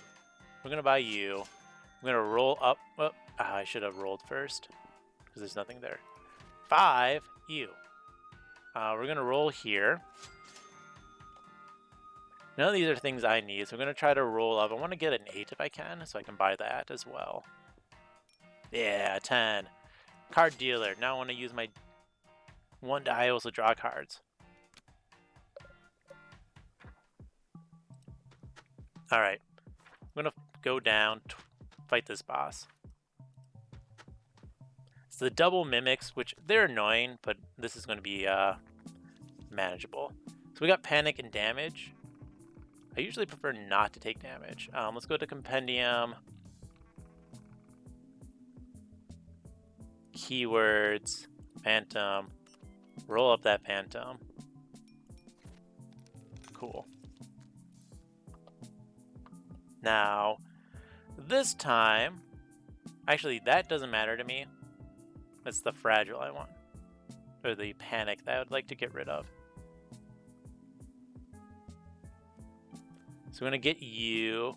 We're going to buy you. I'm going to roll up. Oh, I should have rolled first because there's nothing there. 5, you. We're going to roll here. None of these are things I need, so I'm going to try to roll up. I want to get an 8 if I can, so I can buy that as well. Yeah, 10. Card dealer. Now I want to use my 1 die, also draw cards. Alright. I'm going to go down, fight this boss. It's the double mimics, which they're annoying, but this is going to be manageable. So we got panic and damage. I usually prefer not to take damage. Let's go to compendium. Keywords. Phantom. Roll up that phantom. Cool. Now, this time, actually that doesn't matter to me. It's the fragile I want. Or the panic that I would like to get rid of. So we're going to get you.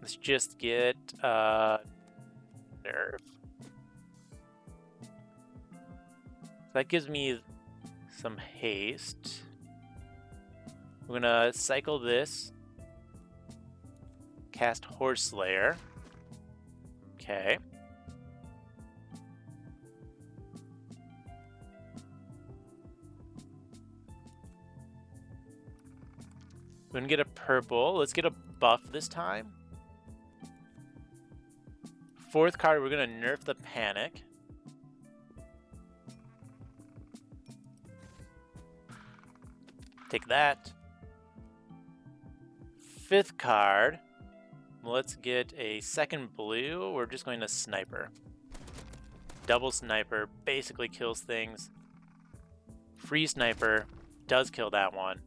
Let's just get nerve. So that gives me some haste. We're going to cycle this. Cast Horse Slayer. Okay. We're going to get a purple. Let's get a buff this time. 4th card, we're going to nerf the panic. Take that. 5th card, let's get a 2nd blue. We're just going to sniper. Double sniper basically kills things. Free sniper does kill that one.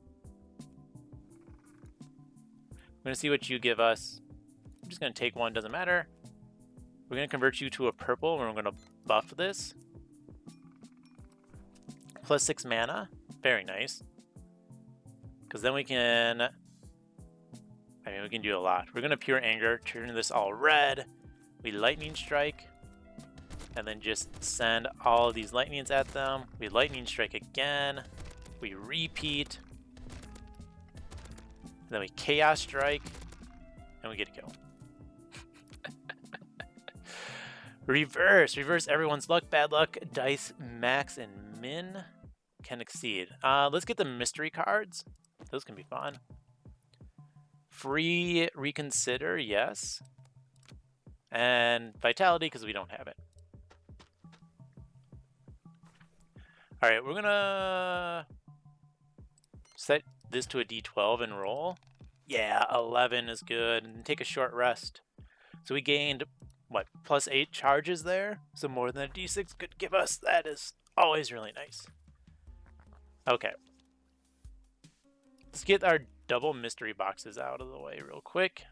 We're going to see what you give us. I'm just going to take one, doesn't matter. We're going to convert you to a purple, and we're going to buff this. Plus 6 mana. Very nice. Because then we can... we can do a lot. We're going to Pure Anger, turn this all red. We Lightning Strike. And then just send all of these lightnings at them. We Lightning Strike again. We repeat. Then we Chaos Strike, and we get a kill. Reverse everyone's luck, bad luck, dice, max, and min can exceed. Let's get the mystery cards. Those can be fun. Free reconsider, yes. And vitality, because we don't have it. Alright, we're gonna set this to a D12 and roll. Yeah, 11 is good. And take a short rest. So we gained, what, plus 8 charges there? So more than a D6 could give us. That is always really nice. Okay. Let's get our double mystery boxes out of the way real quick.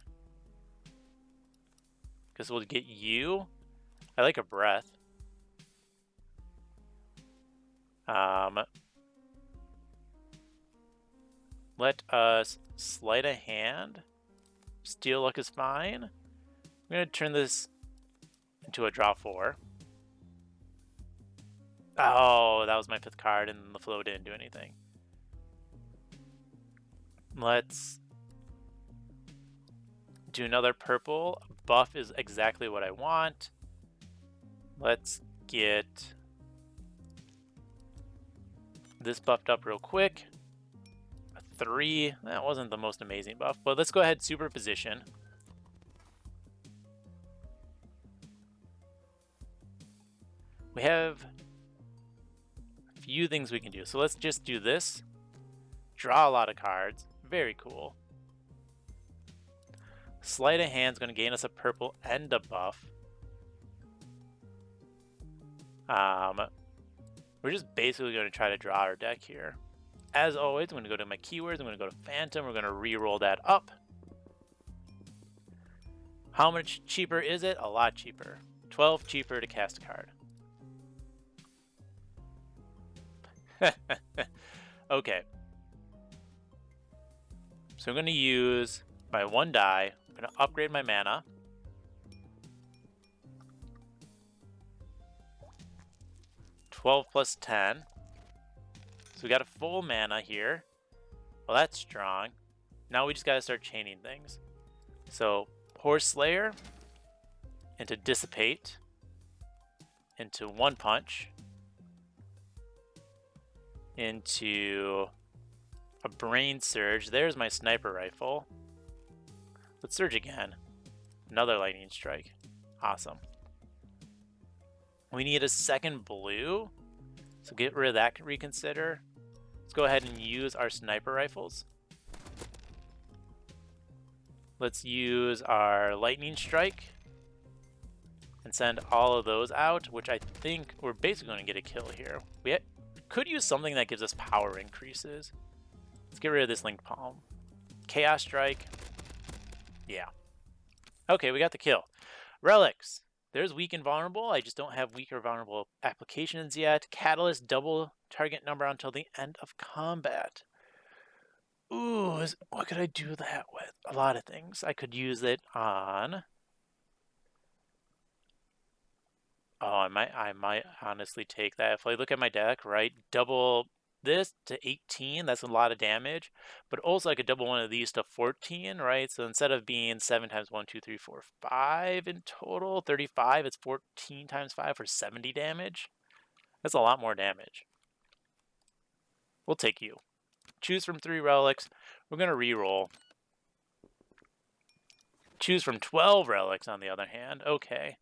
Because we'll get you. I like a breath. Let us sleight of hand. Steal luck is fine. I'm going to turn this into a draw 4. Oh, that was my 5th card and the flow didn't do anything. Let's do another purple. Buff is exactly what I want. Let's get this buffed up real quick. A 3. That wasn't the most amazing buff, but let's go ahead and superposition. We have a few things we can do. So let's just do this. draw a lot of cards. Very cool. Sleight of Hand is going to gain us a purple and a buff. We're just basically going to try to draw our deck here. As always, I'm going to go to my keywords. I'm going to go to Phantom. We're going to re-roll that up. How much cheaper is it? A lot cheaper. 12 cheaper to cast a card. Okay. So I'm going to use my 1 die. I'm going to upgrade my mana. $12 plus 10. So we got a full mana here. Well, that's strong. Now we just got to start chaining things. So Horse Slayer into Dissipate into One Punch into a Brain Surge. There's my sniper rifle. Let's surge again. Another Lightning Strike. Awesome. We need a second blue, so get rid of that reconsider. Let's go ahead and use our sniper rifles. Let's use our Lightning Strike and send all of those out, which I think we're basically going to get a kill here. We could use something that gives us power increases. Let's get rid of this Link Palm. Chaos Strike. Yeah. Okay, we got the kill. Relics. There's weak and vulnerable. I just don't have weak or vulnerable applications yet. Catalyst, double target number until the end of combat. Ooh, what could I do that with? A lot of things. I could use it on... Oh, I might honestly take that. If I look at my deck, right, double this to 18, that's a lot of damage. But also I could double one of these to 14, right? So instead of being 7 times 1, 2, 3, 4, 5 in total, 35, it's 14 times 5 for 70 damage. That's a lot more damage. We'll take you. Choose from 3 relics. We're going to re-roll. Choose from 12 relics, on the other hand. Okay.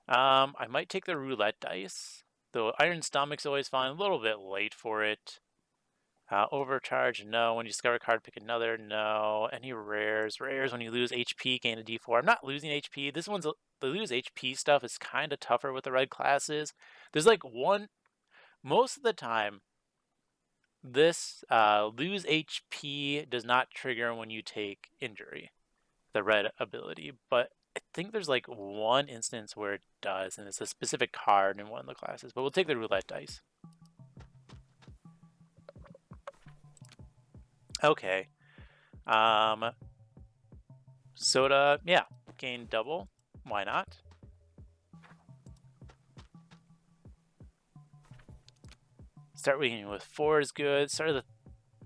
I might take the roulette dice. The Iron Stomach's always fun. A little bit late for it. Overcharge, no. When you discover a card, pick another, no. Any rares? Rares, when you lose HP, gain a D4. I'm not losing HP. This one's, the lose HP stuff is kind of tougher with the red classes. There's like one, most of the time, this lose HP does not trigger when you take injury, the red ability, but I think there's like one instance where it does, and it's a specific card in one of the classes, but we'll take the roulette dice. Okay. Soda, yeah, gain double. Why not? Start weakening with 4 is good. Start of the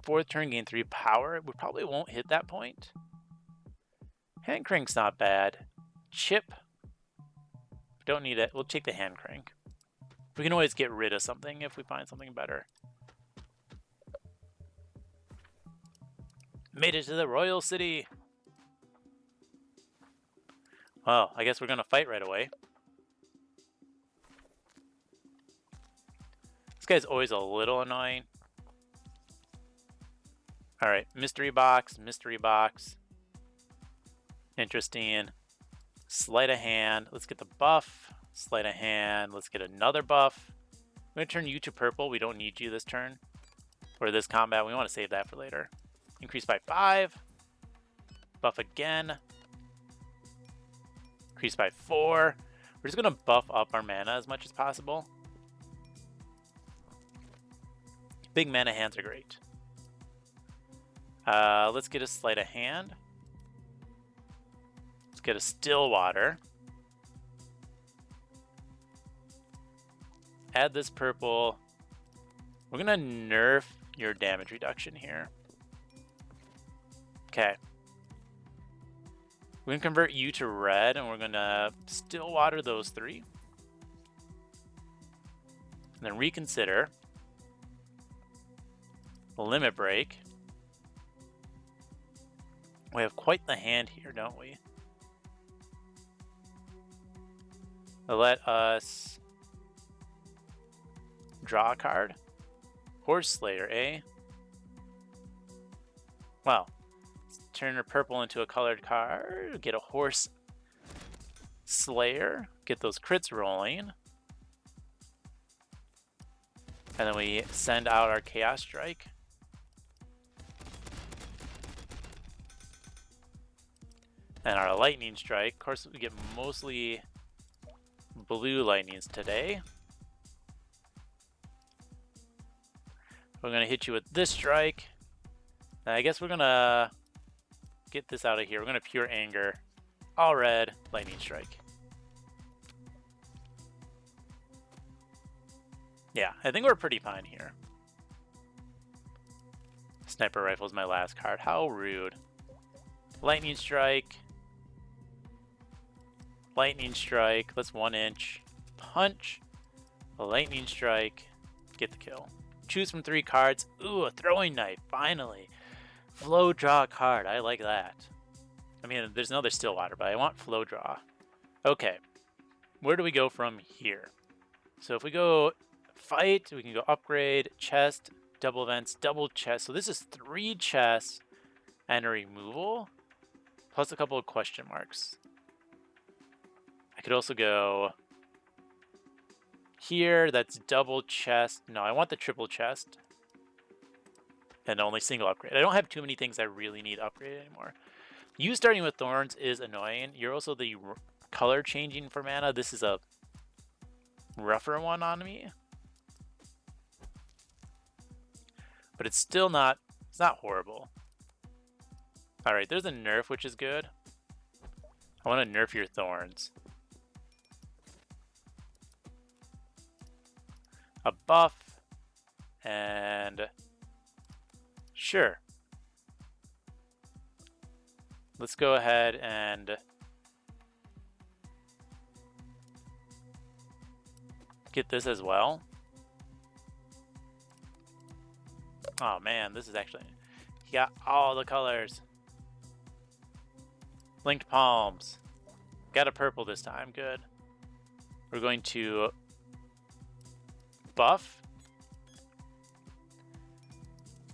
4th turn, gain 3 power. We probably won't hit that point. Hand crank's not bad. Chip. Don't need it. We'll take the hand crank. We can always get rid of something if we find something better. Made it to the Royal City. Well, I guess we're going to fight right away. This guy's always a little annoying. Alright, mystery box, mystery box. Interesting. Sleight of hand. Let's get the buff. Sleight of hand. Let's get another buff. I'm going to turn you to purple. We don't need you this turn. Or this combat. We want to save that for later. Increase by 5. Buff again. Increase by 4. We're just going to buff up our mana as much as possible. Big mana hands are great. Let's get a sleight of hand. Let's get a still water. Add this purple. We're going to nerf your damage reduction here. Okay. We're going to convert you to red, and we're going to still water those 3. And then reconsider. Limit break. We have quite the hand here, don't we? Let us draw a card. Horse Slayer, eh? Well, let's turn a purple into a colored card. Get a horse slayer. Get those crits rolling. And then we send out our Chaos Strike. And our Lightning Strike. Of course, we get mostly blue lightnings today. We're going to hit you with this strike. And I guess we're going to get this out of here. We're going to Pure Anger. All red, Lightning Strike. Yeah, I think we're pretty fine here. Sniper Rifle is my last card. How rude. Lightning Strike. Lightning Strike. Let's 1-inch. Punch. Lightning Strike. Get the kill. Choose from 3 cards. Ooh, a throwing knife. Finally. Flow draw card. I like that. I mean, there's another Stillwater, but I want flow draw. Okay. Where do we go from here? So if we go fight, we can go upgrade, chest, double events, double chest. So this is 3 chests and a removal, plus a couple of question marks. I could also go here. That's double chest. No, I want the triple chest. And only single upgrade. I don't have too many things I really need upgraded anymore. You starting with Thorns is annoying. You're also the color changing for mana. This is a rougher one on me. But it's still not, it's not horrible. Alright, there's a nerf, which is good. I want to nerf your Thorns. A buff. And sure. Let's go ahead and get this as well. Oh man, this is actually, he got all the colors. Linked palms. Got a purple this time, good. We're going to buff.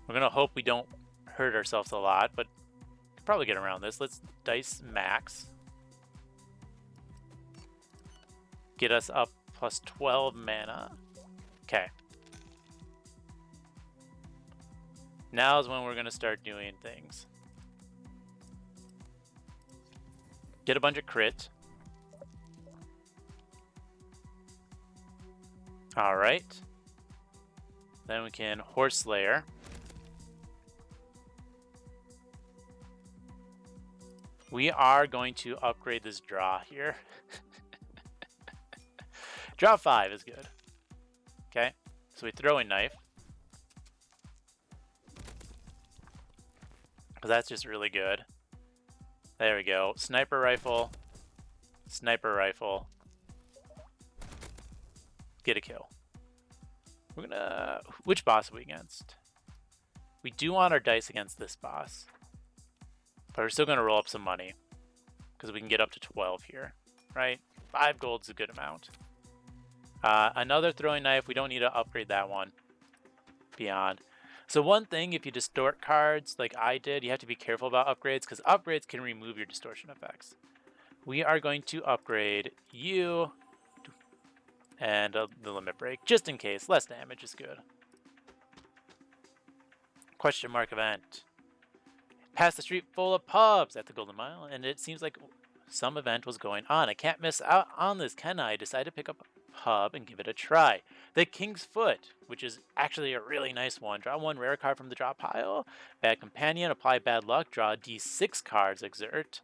We're gonna hope we don't hurt ourselves a lot, but could probably get around this. Let's dice max. Get us up plus 12 mana. Okay. Now is when we're gonna start doing things. Get a bunch of crit. All right. Then we can Horse Slayer. We are going to upgrade this draw here. Draw 5 is good. Okay, so we throw a knife. Because that's just really good. There we go. Sniper rifle. Sniper rifle. Get a kill. We're gonna... Which boss are we against? We do want our dice against this boss. But we're still gonna roll up some money. Because we can get up to 12 here. Right? 5 gold is a good amount. Another throwing knife. We don't need to upgrade that one. Beyond. So one thing, if you distort cards like I did, you have to be careful about upgrades. Because upgrades can remove your distortion effects. We are going to upgrade you. And the limit break. Just in case. Less damage is good. Question mark event. Past the street full of pubs at the Golden Mile, and it seems like some event was going on. I can't miss out on this, can I? Decide to pick up a pub and give it a try. The King's Foot, which is actually a really nice one. Draw 1 rare card from the draw pile. Bad Companion, apply bad luck. Draw D6 cards, exert.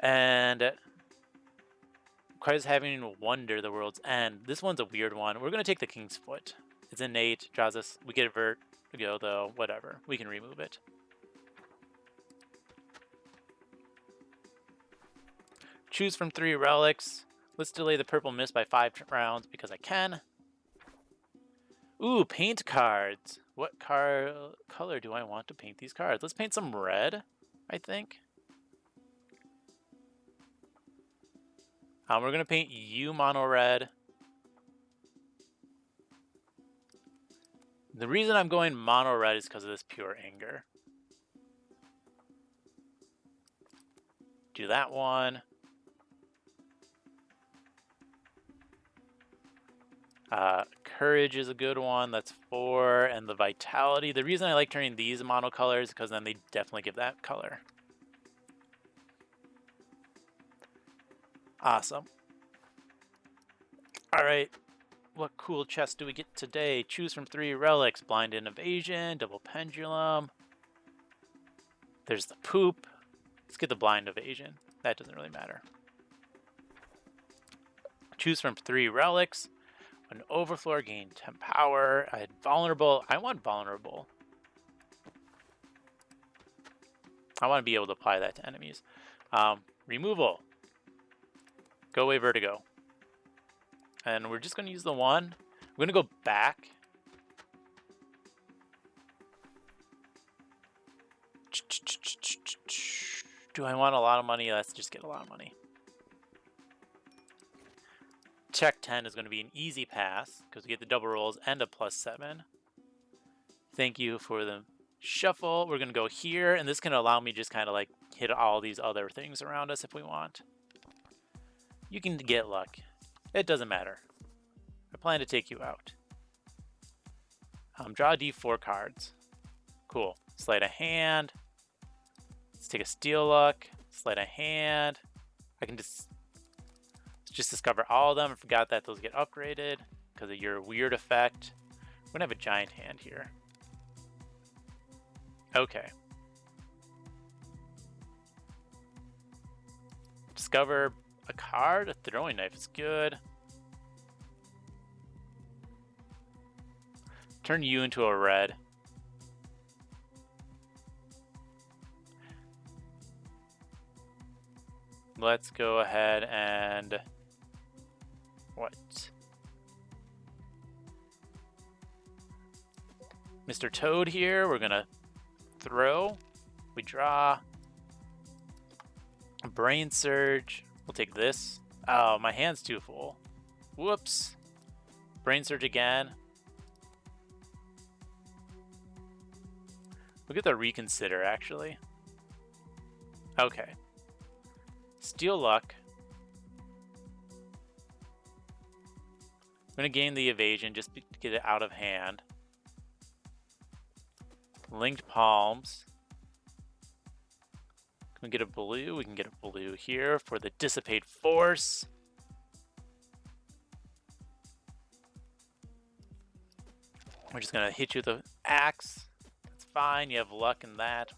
And requires having Wonder, the World's End. This one's a weird one. We're going to take the King's Foot. It's innate, draws us. We get avert. We go, though, whatever. We can remove it. Choose from 3 relics. Let's delay the purple mist by 5 rounds because I can. Ooh, paint cards. What color do I want to paint these cards? Let's paint some red, I think. We're going to paint you mono red. The reason I'm going mono red is because of this Pure Anger. Do that one. Courage is a good one. That's 4. And the Vitality. The reason I like turning these monocolors is because then they definitely give that color. Awesome. All right. What cool chest do we get today? Choose from 3 relics. Blind Invasion, Double Pendulum. There's the Poop. Let's get the Blind Evasion. That doesn't really matter. Choose from 3 relics. An Overflow, gain 10 power. I had Vulnerable. I want Vulnerable. I want to be able to apply that to enemies. Removal. Go away Vertigo. And we're just going to use the 1. We're going to go back. Do I want a lot of money? Let's just get a lot of money. Check 10 is going to be an easy pass because we get the double rolls and a +7. Thank you for the shuffle. We're going to go here, and this can allow me just kind of like hit all these other things around us if we want. You can get luck. It doesn't matter. I plan to take you out. Draw D4 cards. Cool. Sleight of hand. Let's take a Steel Luck. Sleight of hand. I can just discover all of them. I forgot that those get upgraded because of your weird effect. We're going to have a giant hand here. Okay. Discover a card. A throwing knife is good. Turn you into a red. Let's go ahead and... What? Mr. Toad here. We're going to throw. We draw. Brain Surge. We'll take this. Oh, my hand's too full. Whoops. Brain Surge again. We'll get the Reconsider, actually. Okay. Steel Luck. I'm going to gain the Evasion just to get it out of hand. Linked Palms. Can we get a blue? We can get a blue here for the Dissipate Force. We're just going to hit you with the axe. That's fine. You have luck in that.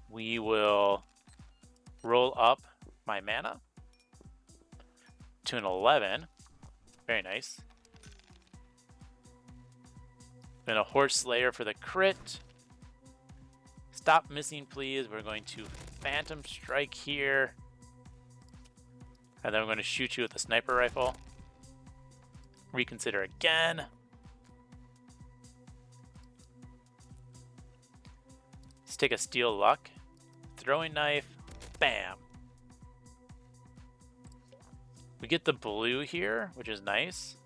We will roll up my mana to an 11. Very nice. Then a Horse Slayer for the crit. Stop missing, please. We're going to Phantom Strike here. And then we're going to shoot you with a sniper rifle. Reconsider again. Let's take a Steel Luck. Throwing knife. Bam. We get the blue here, which is nice.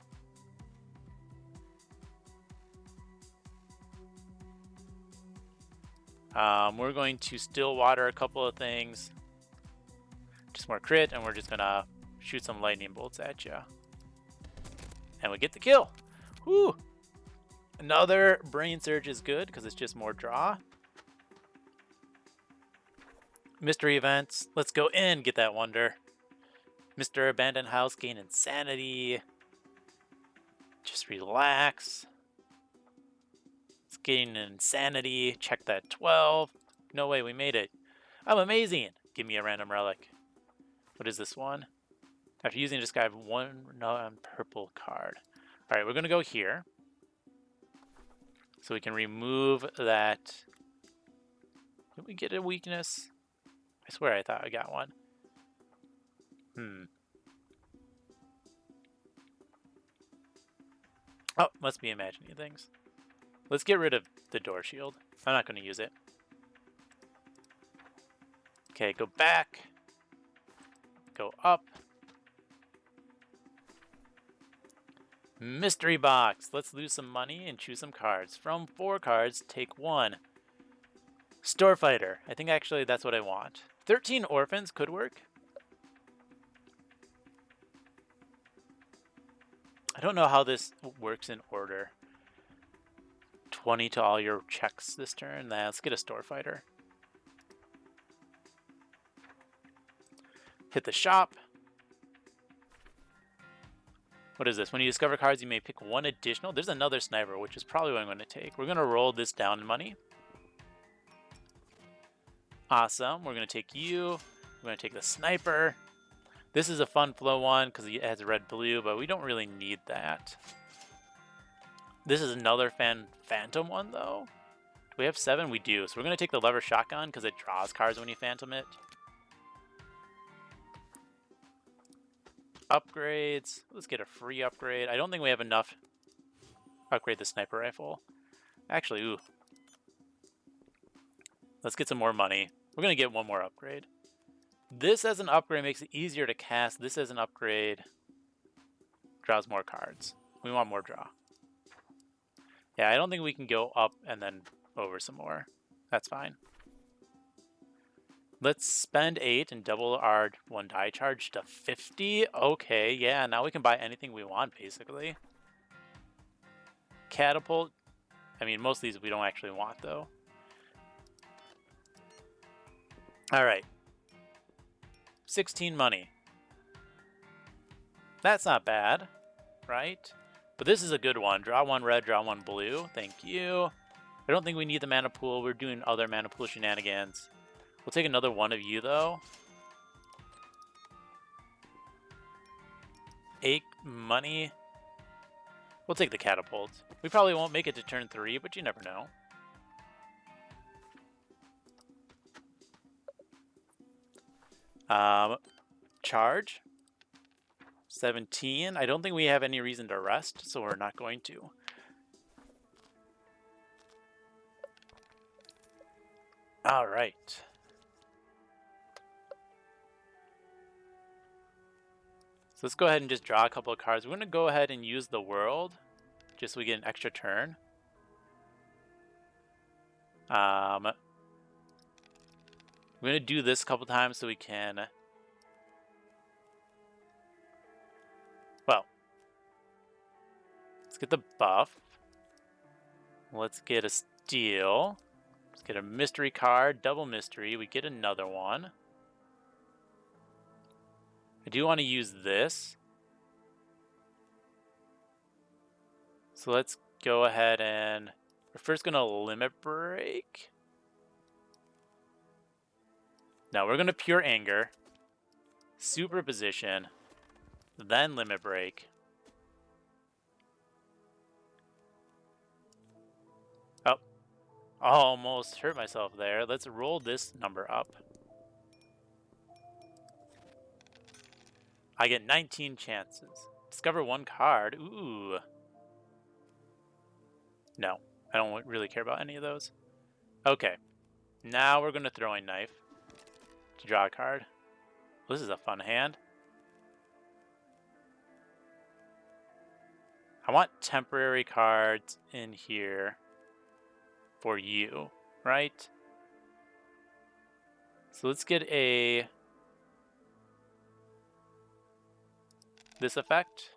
We're going to still water a couple of things. Just more crit, and we're just gonna shoot some lightning bolts at you. And we get the kill. Whew! Another Brain Surge is good because it's just more draw. Mystery events. Let's go in, get that wonder. Mr. Abandoned House, gain insanity. Just relax. Let's gain insanity. Check that 12. No way, we made it. I'm amazing. Give me a random relic. What is this one? After using this guy, I have one non-purple card. All right, we're going to go here. So we can remove that. Did we get a weakness? I swear I thought I got one. Oh, must be imagining things. Let's get rid of the door shield. I'm not going to use it. Okay, go back. Go up. Mystery box. Let's lose some money and choose some cards. From 4 cards, take 1. Store Fighter. I think actually that's what I want. 13 orphans could work. I don't know how this works in order. 20 to all your checks this turn. Nah, let's get a store fighter. Hit the shop. What is this? When you discover cards, you may pick one additional. There's another sniper, which is probably what I'm going to take. We're going to roll this down in money. Awesome. We're going to take you. We're going to take the sniper. This is a fun flow one because it has red-blue, but we don't really need that. This is another phantom one, though. Do we have 7? We do. So we're going to take the lever shotgun because it draws cards when you phantom it. Upgrades. Let's get a free upgrade. I don't think we have enough to upgrade the sniper rifle. Actually, ooh. Let's get some more money. We're going to get one more upgrade. This as an upgrade makes it easier to cast. This as an upgrade draws more cards. We want more draw. Yeah, I don't think we can go up and then over some more. That's fine. Let's spend 8 and double our 1 die charge to 50. Okay, yeah, now we can buy anything we want, basically. Catapult. I mean, most of these we don't actually want, though. All right. 16 money. That's not bad, right? But this is a good one. Draw 1 red, draw 1 blue. Thank you. I don't think we need the mana pool. We're doing other mana pool shenanigans. We'll take another one of you, though. 8 money. We'll take the catapult. We probably won't make it to turn 3, but you never know. Charge. 17. I don't think we have any reason to rest, so we're not going to. All right. So let's go ahead and just draw a couple of cards. We're going to go ahead and use the world, just so we get an extra turn. I'm going to do this a couple times so we can... Well, let's get the buff. Let's get a steal. Let's get a mystery card, double mystery. We get another one. I do want to use this. So let's go ahead and... We're first going to limit break. No, we're going to pure anger. Superposition. Then limit break. Oh. Almost hurt myself there. Let's roll this number up. I get 19 chances. Discover 1 card. Ooh. No, I don't really care about any of those. Okay. Now we're going to throwing knife to draw a card. This is a fun hand. I want temporary cards in here for you, right? So let's get this effect.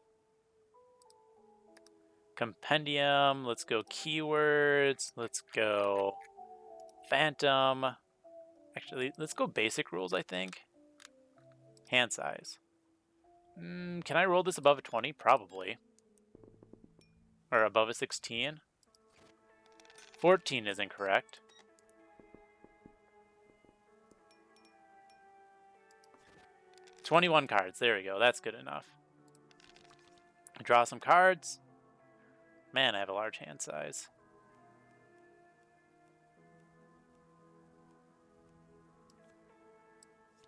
Compendium, let's go keywords, let's go phantom. Actually, let's go basic rules, I think. Hand size. Can I roll this above a 20? Probably. Or above a 16? 14 is incorrect. "21 cards. There we go. That's good enough. Draw some cards. Man, I have a large hand size.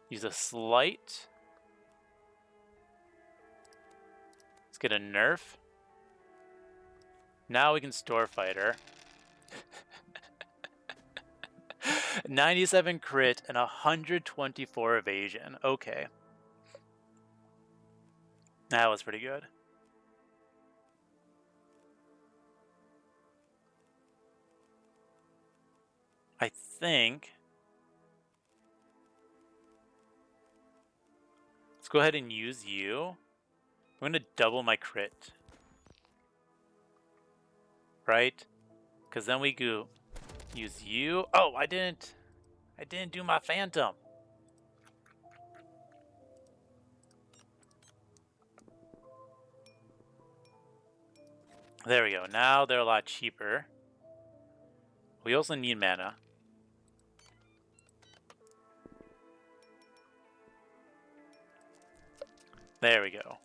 Use a slight. Let's get a nerf. Now we can store fighter. 97 crit and 124 evasion. Okay. That was pretty good. I think Let's go ahead and use you. I'm going to double my crit. Right? Because then we go use you. Oh, I didn't do my phantom. There we go. Now they're a lot cheaper. We also need mana. There we go.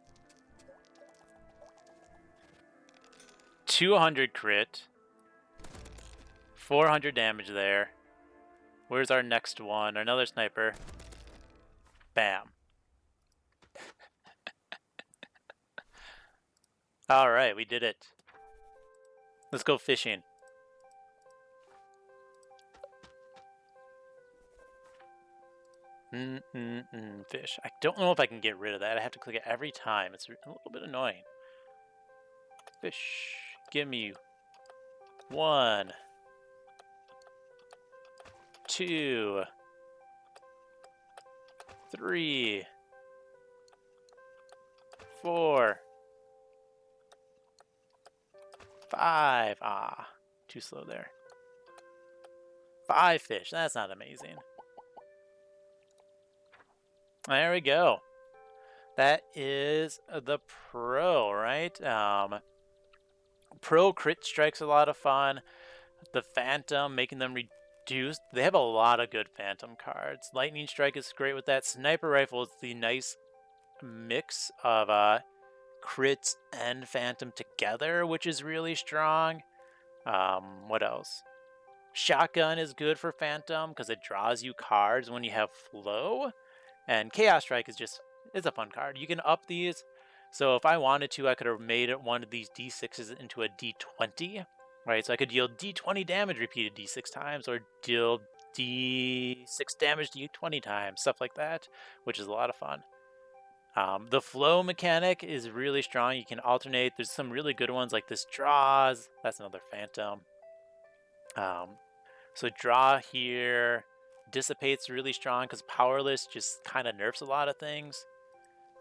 200 crit. 400 damage there. Where's our next one? Another sniper. Bam. Alright, we did it. Let's go fishing. Fish. I don't know if I can get rid of that. I have to click it every time. It's a little bit annoying. Fish. Give me 1, 2, 3, 4, 5. Ah, too slow there. 5 fish. That's not amazing. There we go. That is the pro, right? Pro crit strike's a lot of fun. The phantom, making them reduced. They have a lot of good phantom cards. Lightning strike is great with that. Sniper rifle is the nice mix of crits and phantom together, which is really strong. What else? Shotgun is good for phantom because it draws you cards when you have flow. And Chaos Strike is it's a fun card. You can up these. So if I wanted to, I could have made it one of these D6s into a D20, right? So I could deal D20 damage repeated D6 times, or deal D6 damage D20 times, stuff like that, which is a lot of fun. The flow mechanic is really strong. You can alternate. There's some really good ones like this draws. That's another phantom. So draw here. Dissipate's really strong because powerless just kind of nerfs a lot of things.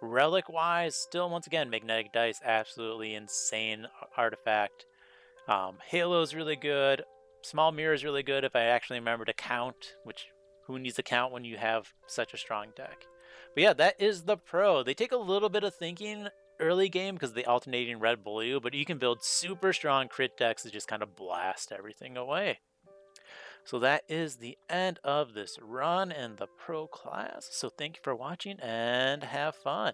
Relic wise, still once again, magnetic dice, absolutely insane artifact. Halo's really good. Small mirror is really good if I actually remember to count, which who needs to count when you have such a strong deck. But yeah, that is the pro. They take a little bit of thinking early game because they alternating red blue, but you can build super strong crit decks that just kind of blast everything away. So that is the end of this run in the pro class. So thank you for watching and have fun.